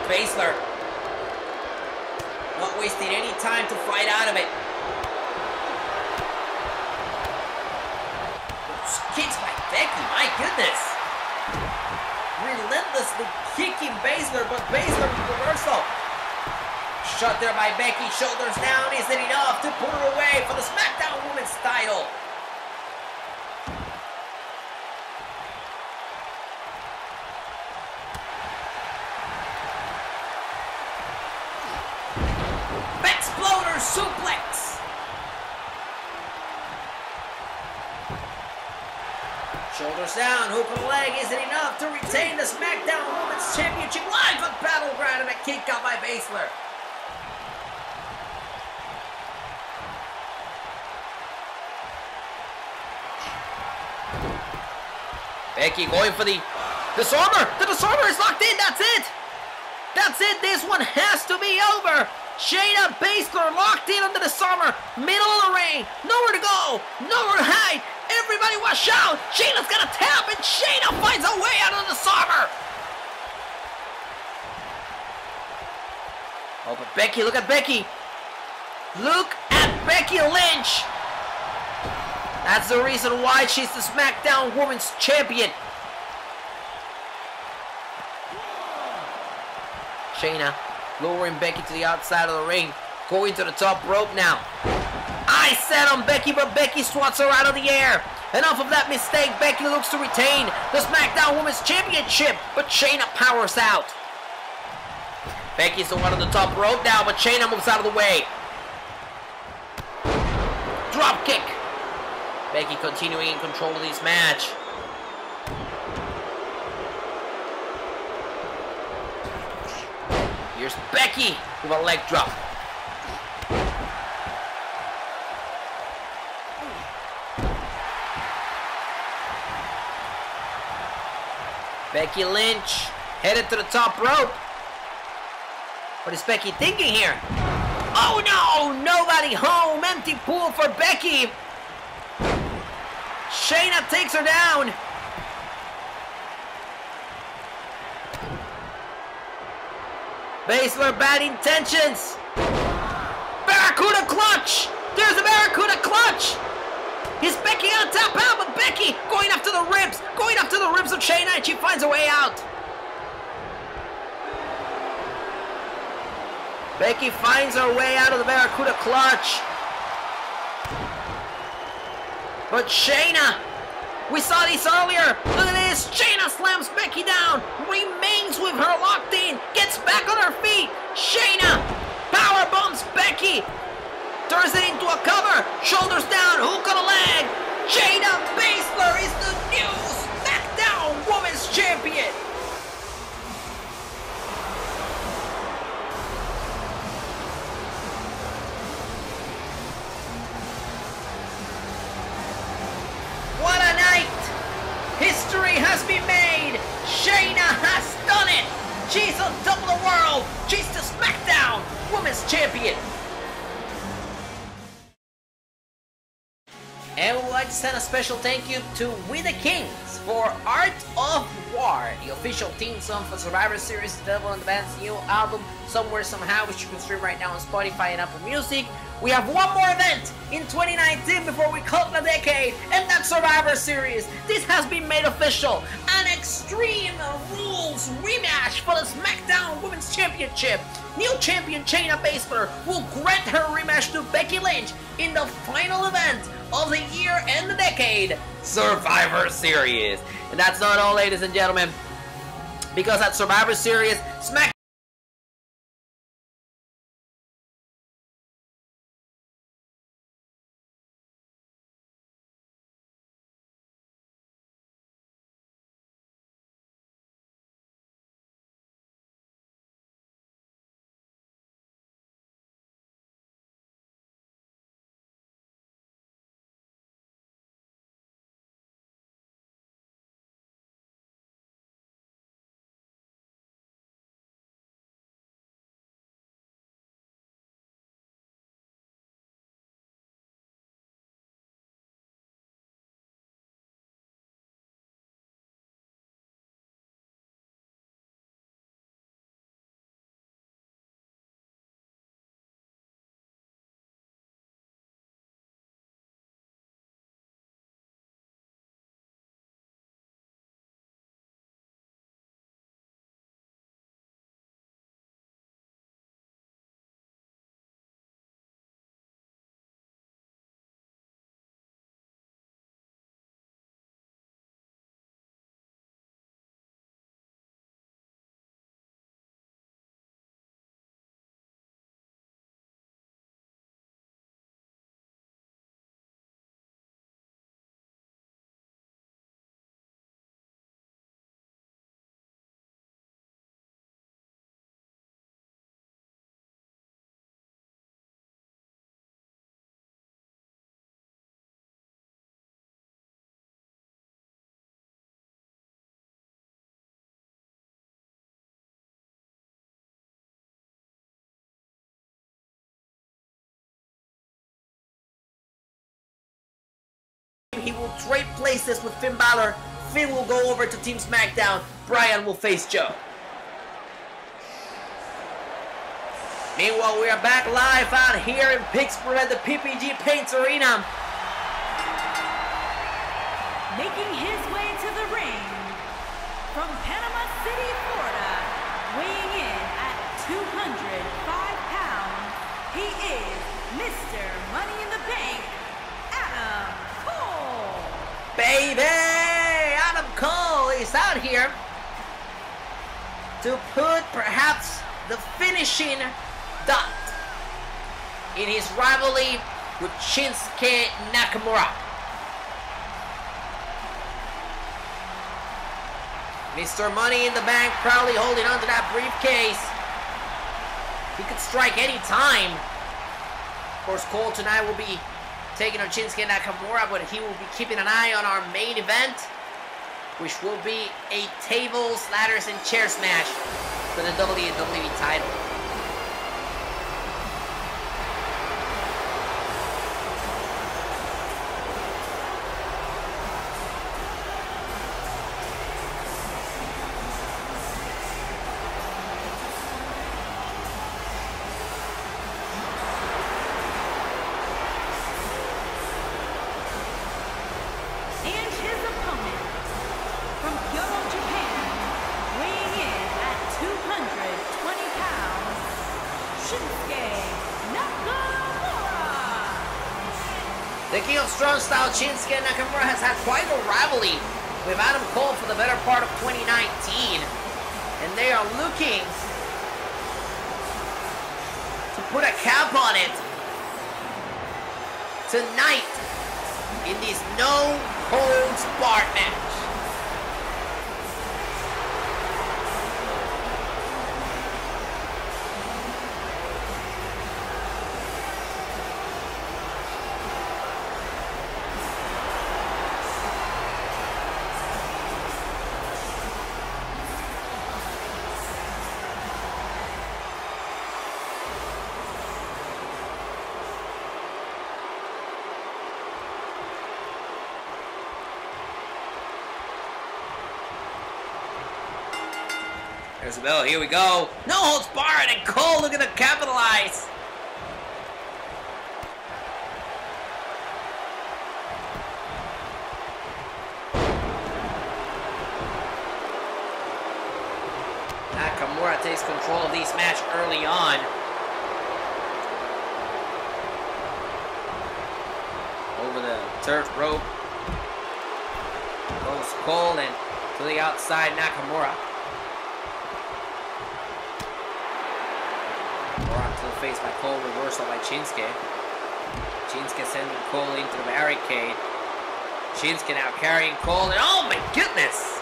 Baszler. Not wasting any time to fight out of it. Kicks by Becky, my goodness. Relentlessly kicking Baszler, but Baszler with the reversal. Shot there by Becky, shoulders down. Is it enough to put her away for the Smackdown Women's title? Exploder suplex. Shoulders down, hook of the leg isn't enough to retain the Smackdown Women's Championship live at Battleground, and a kick out by Baszler. Becky going for the disarmer. The disarmer is locked in. That's it. That's it. This one has to be over. Shayna Baszler locked in on the disarmer. Middle of the ring. Nowhere to go. Nowhere to hide. Everybody watch out. Shayna's got a tap, and Shayna finds a way out of the disarmer. Oh, but Becky, look at Becky. Look at Becky Lynch. That's the reason why she's the SmackDown Women's Champion. Shayna lowering Becky to the outside of the ring. Going to the top rope now. I set on Becky, but Becky swats her out of the air. Enough of that mistake. Becky looks to retain the SmackDown Women's Championship, but Shayna powers out. Becky's the one on the top rope now, but Shayna moves out of the way. Drop kick. Becky continuing in control of this match. Here's Becky with a leg drop. Becky Lynch headed to the top rope. What is Becky thinking here? Oh no! Nobody home! Empty pool for Becky! Shayna takes her down. Baszler, bad intentions. Barracuda clutch. There's a Barracuda clutch. Is Becky gonna tap out? But Becky going after the ribs. Going after the ribs of Shayna, and she finds a way out. Becky finds her way out of the Barracuda clutch. But Shayna, we saw this earlier. Look at this. Shayna slams Becky down. Remains with her locked in. Gets back on her feet. Shayna power bombs Becky. Turns it into a cover. Shoulders down. Hook on the leg. Shayna Baszler is the new SmackDown Women's Champion. What a night! History has been made! Shayna has done it! She's on top of the world! She's the SmackDown Women's Champion! And we would like to send a special thank you to We the Kings for Art of War, the official theme song for Survivor Series, Devil and the Band's new album, Somewhere Somehow, which you can stream right now on Spotify and Apple Music. We have one more event in 2019 before we call it a decade, and that's Survivor Series. This has been made official. An Extreme Rules rematch for the SmackDown Women's Championship. New champion Shayna Baszler will grant her rematch to Becky Lynch in the final event of the year and the decade, Survivor Series. And that's not all, ladies and gentlemen, because at Survivor Series, SmackDown he will trade places with Finn Balor. Finn will go over to Team Smackdown. Bryan will face Joe. Meanwhile, we are back live out here in Pittsburgh at the PPG Paints Arena. Making his way to the ring from Panama City, Florida, weighing in at 205 pounds, he is Mr. Money in the Bank, Adam Cole. Baby! Adam Cole is out here to put perhaps the finishing dot in his rivalry with Shinsuke Nakamura. Mr. Money in the Bank proudly holding onto that briefcase. He could strike any time. Of course, Cole tonight will be taking on Shinsuke Nakamura, but he will be keeping an eye on our main event, which will be a tables, ladders, and chairs match for the WWE title. The King of Strong Style, Shinsuke Nakamura, has had quite a rivalry with Adam Cole for the better part of 2019. And they are looking to put a cap on it tonight in this no-holds-barred match. There's the bell, here we go. No holds barred, and Cole looking to capitalize. Nakamura takes control of this match early on. Over the third rope goes Cole, and to the outside Nakamura. Face by Cole, reversal by Shinsuke. Shinsuke sending Cole into the barricade. Shinsuke now carrying Cole, and oh my goodness!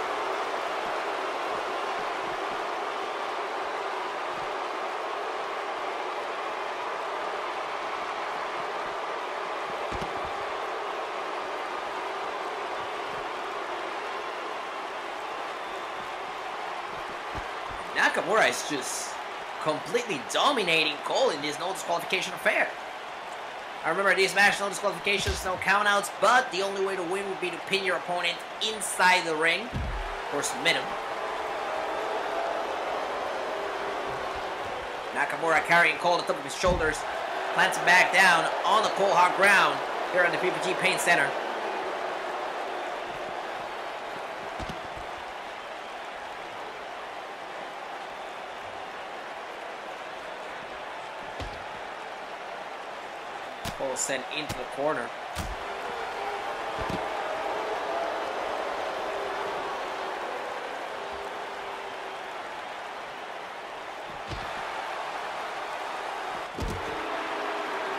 Nakamura is just completely dominating Cole in this no disqualification affair. I remember these matches, no disqualifications, no countouts, but the only way to win would be to pin your opponent inside the ring or submit him. Nakamura carrying Cole on the top of his shoulders, plants him back down on the cold hard ground here at the PPG Paint Center. Cole sent into the corner.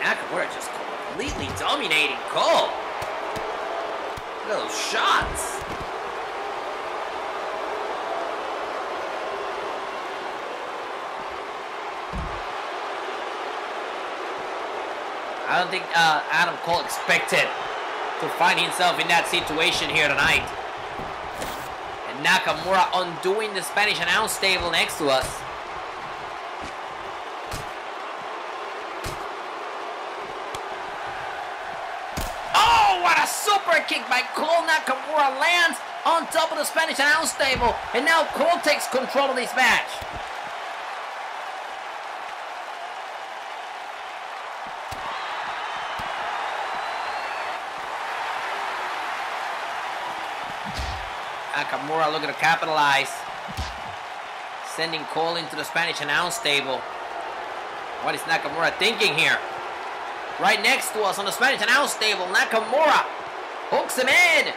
Nakamura just completely dominating Cole. Look at those shots. I don't think Adam Cole expected to find himself in that situation here tonight. And Nakamura undoing the Spanish announce table next to us. Oh, what a super kick by Cole Nakamura lands on top of the Spanish announce table. And now Cole takes control of this match. Nakamura looking to capitalize. Sending Cole into the Spanish announce table. What is Nakamura thinking here? Right next to us on the Spanish announce table, Nakamura hooks him in.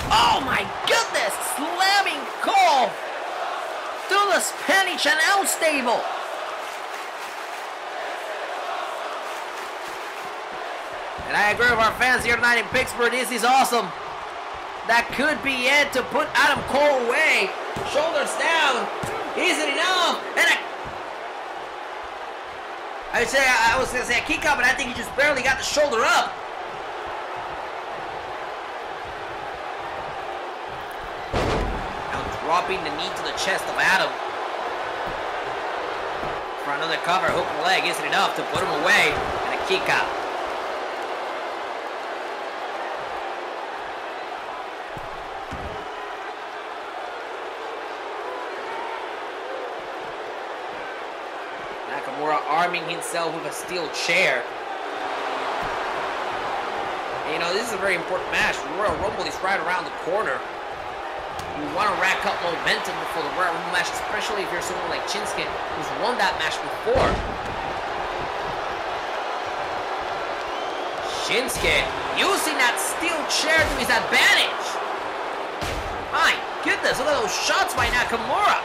Oh my goodness! Slamming Cole through the Spanish announce table. And I agree with our fans here tonight in Pittsburgh. This is awesome. That could be it to put Adam Cole away. Shoulders down. Is it enough? And I was gonna say a kick out, but I think he just barely got the shoulder up. Now dropping the knee to the chest of Adam. For another cover, hook and leg isn't enough to put him away. And a kick out. Nakamura arming himself with a steel chair. And, you know, this is a very important match. The Royal Rumble is right around the corner. You want to rack up momentum before the Royal Rumble match, especially if you're someone like Shinsuke, who's won that match before. Shinsuke using that steel chair to his advantage. My goodness, look at those shots by Nakamura.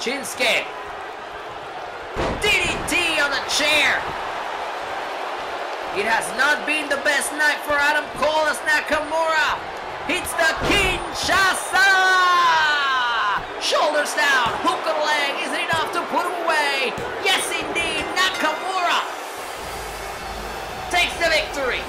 Shinsuke. DDT on the chair. It has not been the best night for Adam Cole as Nakamura hits the Kinshasa. Shoulders down, hook and leg. Is it enough to put him away? Yes, indeed. Nakamura takes the victory.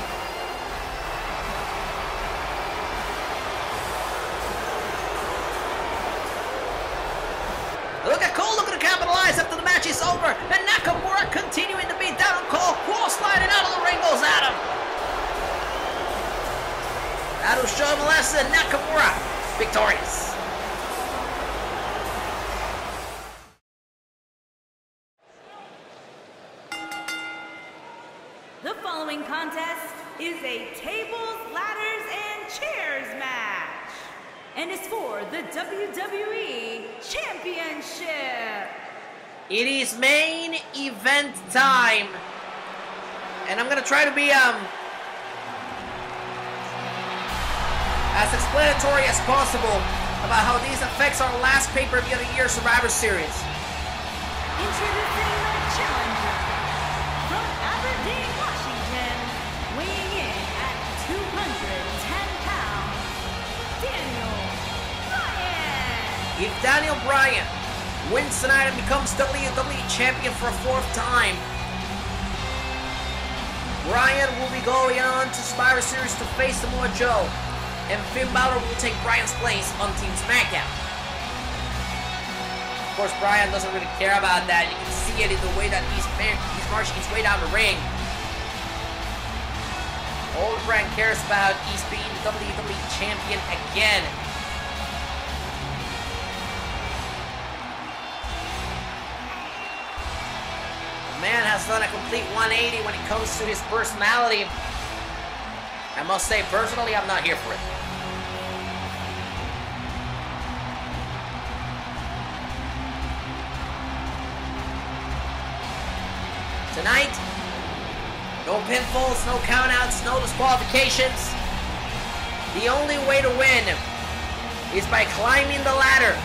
Look at Cole looking to capitalize after the match is over. And Nakamura continuing to beat down on Cole. Cole sliding out of the ring goes Adam. Adam showed him a lesson. Nakamura victorious. The following contest is a tables, ladders, and chairs match. And it's for the WWE Championship. It is main event time. And I'm gonna try to be as explanatory as possible about how this affects our last pay-per-view of the year, Survivor Series. Introducing the challenger from Aberdeen, Washington, weighing in at 210 pounds, Daniel Bryan. If Daniel Bryan wins tonight and becomes WWE Champion for a fourth time, Bryan will be going on to Survivor Series to face Samoa Joe, and Finn Balor will take Bryan's place on Team Smackdown. Of course, Bryan doesn't really care about that. You can see it in the way that he's marching his way down the ring. All Bryan cares about is being WWE Champion again. Man has done a complete 180 when it comes to his personality. I must say, personally, I'm not here for it. Tonight, no pinfalls, no countouts, no disqualifications. The only way to win is by climbing the ladder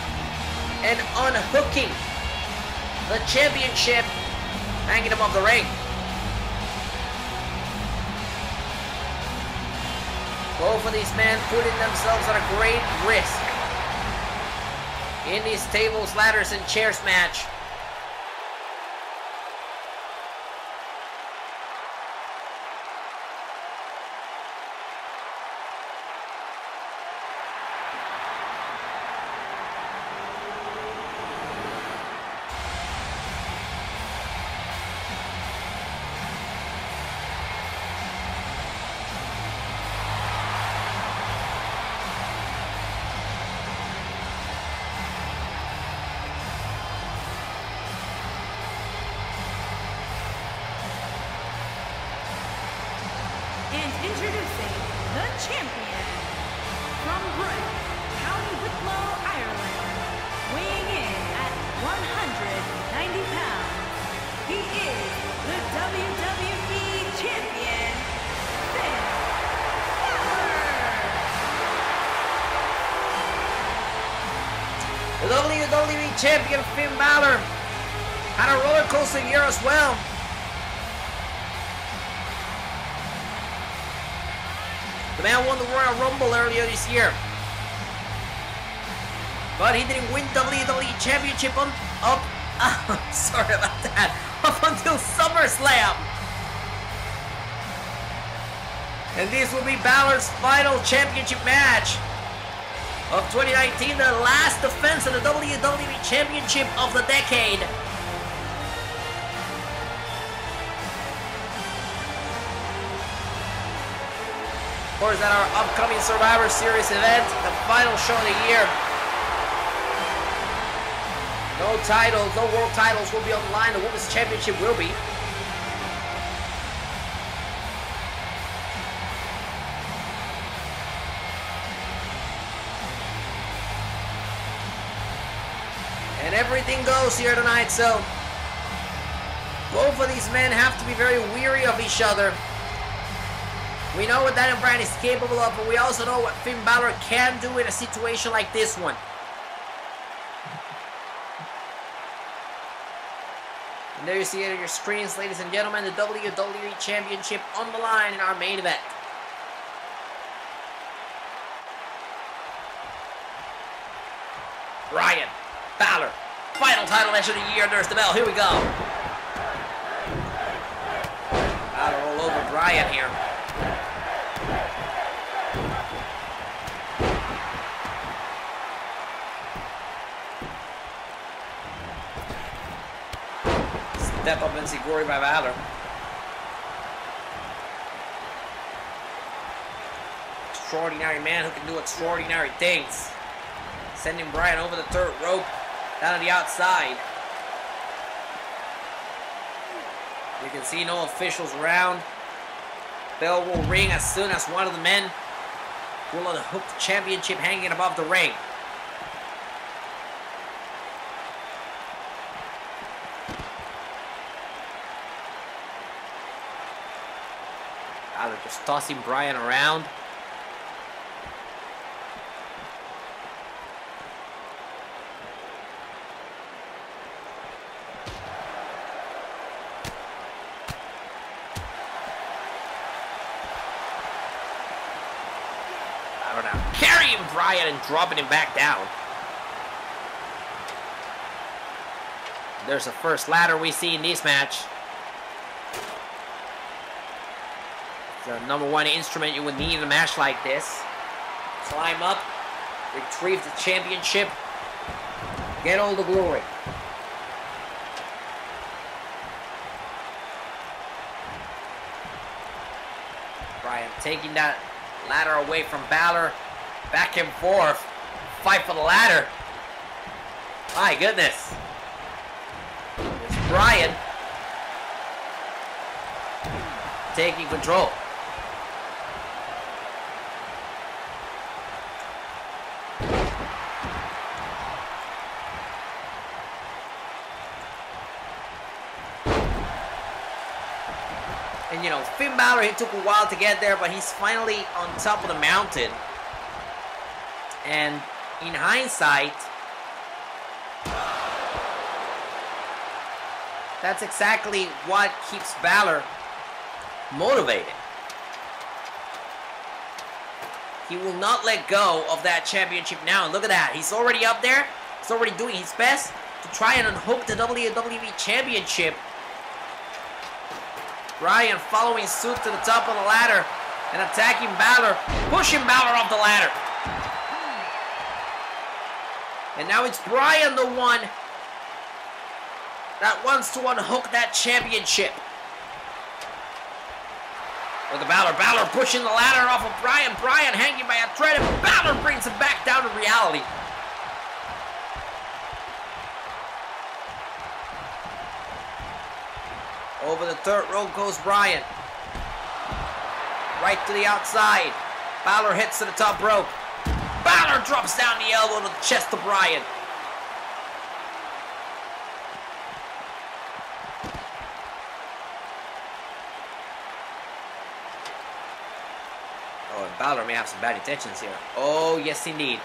and unhooking the championship, hanging above the ring. Both of these men putting themselves at a great risk in these tables, ladders, and chairs match. introducing the champion from Brent, County Wicklow, Ireland, weighing in at 190 pounds. He is the WWE Champion, Finn Balor. The WWE Champion Finn Balor had a roller coaster year as well. The man won the Royal Rumble earlier this year, but he didn't win WWE Championship sorry about that, up until SummerSlam. And this will be Balor's final championship match of 2019, the last defense of the WWE Championship of the decade. Of course, at our upcoming Survivor Series event, the final show of the year. No titles, no world titles will be on the line. The Women's Championship will be. And everything goes here tonight, so both of these men have to be very weary of each other. We know what Daniel Bryan is capable of, but we also know what Finn Balor can do in a situation like this one. And there you see it on your screens, ladies and gentlemen, the WWE Championship on the line in our main event. Bryan, Balor, final title match of the year. There's the bell. Here we go. Balor all over Bryan here. Step up and Siguri by Balor. Extraordinary man who can do extraordinary things. Sending Bryan over the third rope, down to the outside. You can see no officials around. Bell will ring as soon as one of the men will unhook the championship hanging above the ring. Balor just tossing Bryan around. Balor now carrying Bryan and dropping him back down. There's the first ladder we see in this match. The number one instrument you would need in a match like this. Climb up, retrieve the championship, get all the glory. Bryan taking that ladder away from Balor, back and forth, fight for the ladder. My goodness. It's Bryan taking control. And you know, Finn Balor, it took a while to get there, but he's finally on top of the mountain. And in hindsight, that's exactly what keeps Balor motivated. He will not let go of that championship now. And look at that. He's already up there. He's already doing his best to try and unhook the WWE Championship. Bryan following suit to the top of the ladder and attacking Balor, pushing Balor off the ladder. And now it's Bryan, the one that wants to unhook that championship. Look at Balor. Balor pushing the ladder off of Bryan. Bryan hanging by a thread, and Balor brings him back down to reality. Over the third rope goes Bryan. Right to the outside. Balor hits to the top rope. Balor drops down the elbow to the chest of Bryan. Oh, and Balor may have some bad intentions here. Oh, yes indeed.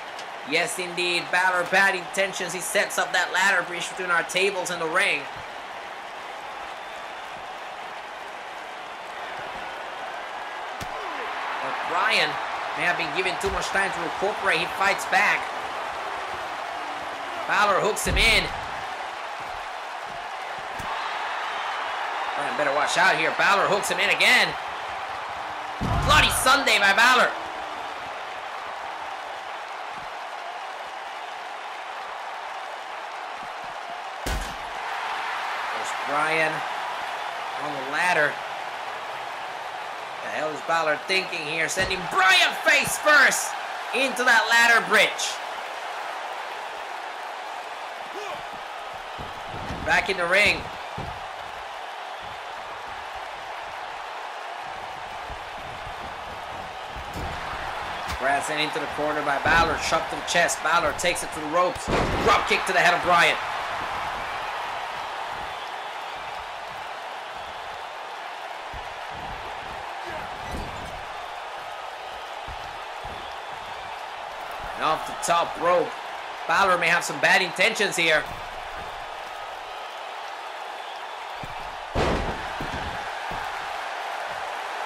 Yes indeed, Balor, bad intentions. He sets up that ladder bridge between our tables and the ring. But Bryan may have been given too much time to recuperate. He fights back. Balor hooks him in. Bryan better watch out here. Balor hooks him in again. Bloody Sunday by Balor. There's Bryan on the ladder. What the hell is Balor thinking here? Sending Bryan face first into that ladder bridge. Back in the ring. Bryan sent into the corner by Balor. Shot to the chest. Balor takes it to the ropes. Drop kick to the head of Bryan. And off the top rope. Balor may have some bad intentions here.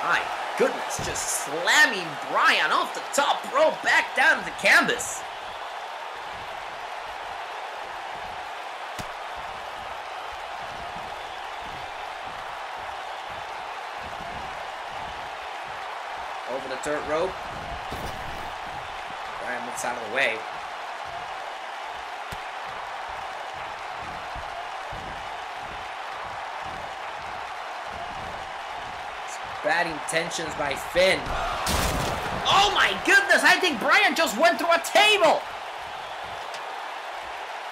My goodness, just slamming Bryan off the top rope back down to the canvas. Over the third rope. Bryan moves out of the way. Bad intentions by Finn. Oh my goodness, I think Bryan just went through a table.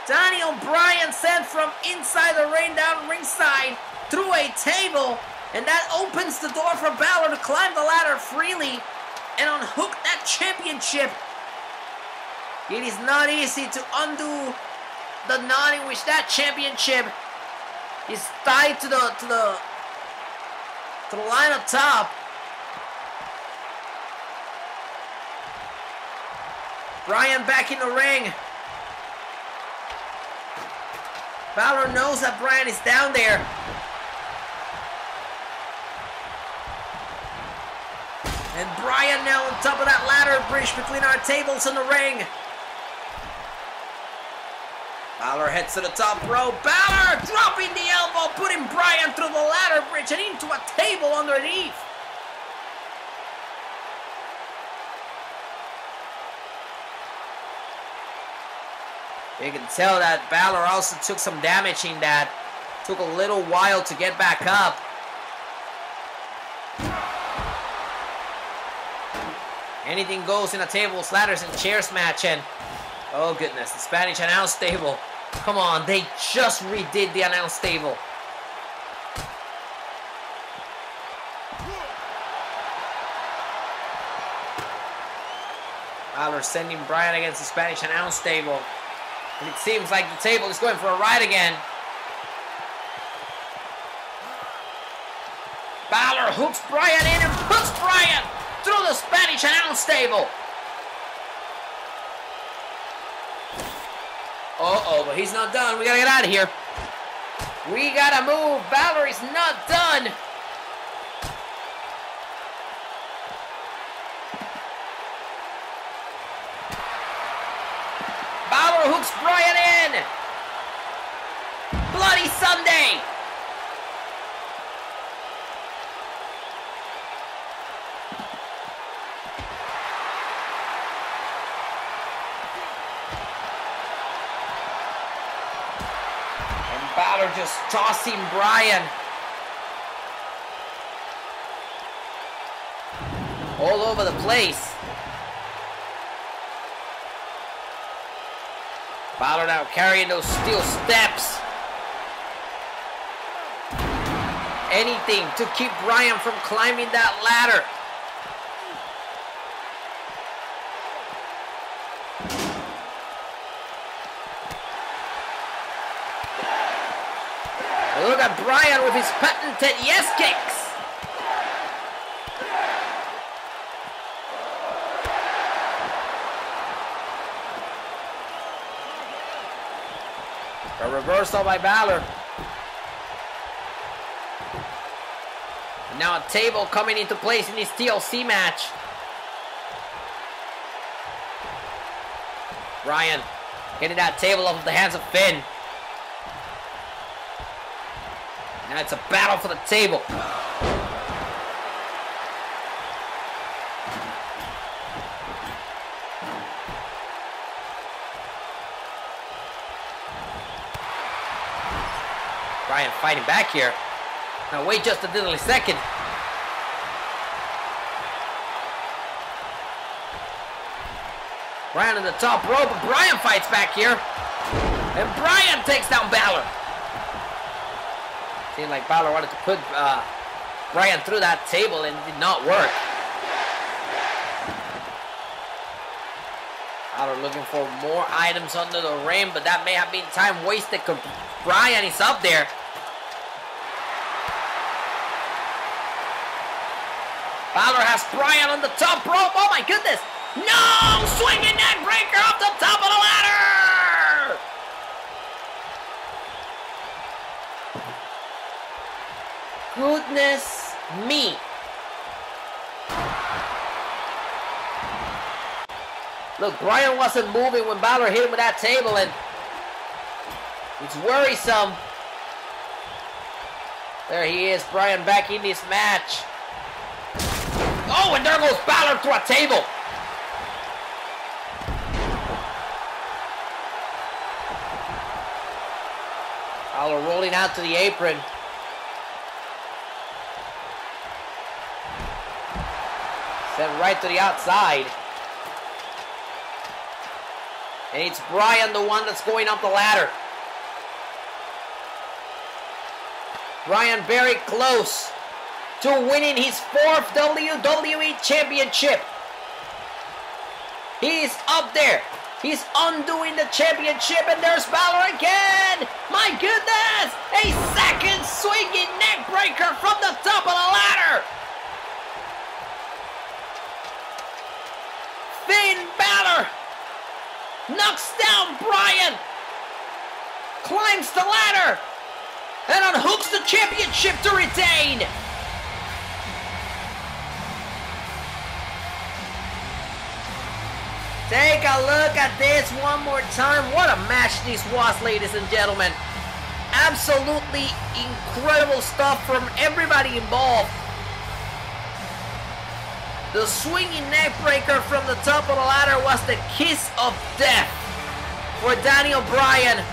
Daniel Bryan sent from inside the ring down ringside through a table, and that opens the door for Balor to climb the ladder freely and unhook that championship. It is not easy to undo the knot in which that championship is tied to the line up top. Bryan back in the ring. Balor knows that Bryan is down there. And Bryan now on top of that ladder bridge between our tables and the ring. Balor heads to the top rope. Balor dropping the elbow, putting Bryan through the ladder bridge and into a table underneath. You can tell that Balor also took some damage in that. Took a little while to get back up. Anything goes in a tables, ladders, and chairs match, and oh goodness, the Spanish announce table. Come on, they just redid the announce table. Balor sending Bryan against the Spanish announce table. And it seems like the table is going for a ride again. Balor hooks Bryan in and puts Bryan through the Spanish announce table. Uh-oh, but he's not done. We gotta get out of here. We gotta move. Balor is not done. Balor hooks Bryan in. Bloody Sunday. Balor just tossing Bryan all over the place. Balor now carrying those steel steps. Anything to keep Bryan from climbing that ladder. at Bryan with his patented yes kicks. A reversal by Balor. And now a table coming into place in this TLC match. Bryan getting that table off of the hands of Finn. Now it's a battle for the table. Bryan fighting back here. Now wait just a diddly second. Bryan on the top rope, but Bryan fights back here. And Bryan takes down Balor. Seemed like Balor wanted to put Bryan through that table and it did not work. Balor looking for more items under the ring, but that may have been time wasted because Bryan is up there. Balor has Bryan on the top rope. Oh my goodness! No! Swinging neck breaker off the top of the ladder! Goodness me. Look, Bryan wasn't moving when Balor hit him with that table, and it's worrisome. There he is, Bryan back in this match. Oh, and there goes Balor through a table. Balor rolling out to the apron. Sent right to the outside. And it's Bryan, the one that's going up the ladder. Bryan very close to winning his 4th WWE Championship. He's up there. He's undoing the championship, and there's Balor again. My goodness! A second swinging neck breaker from the top of the ladder. Finn Balor knocks down Bryan, climbs the ladder, and unhooks the championship to retain. Take a look at this one more time. What a match this was, ladies and gentlemen. Absolutely incredible stuff from everybody involved. The swinging neck breaker from the top of the ladder was the kiss of death for Daniel Bryan.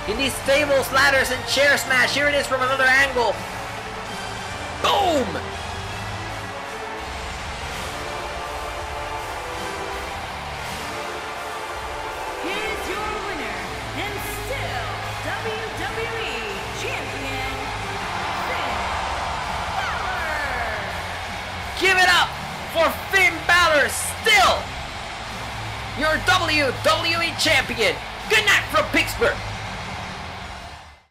In these tables, ladders, and chairs match, here it is from another angle. Boom! Here's your winner, and still WWE Champion, Finn Balor. Give it up for Finn Balor, still your WWE Champion. Good night from Pittsburgh.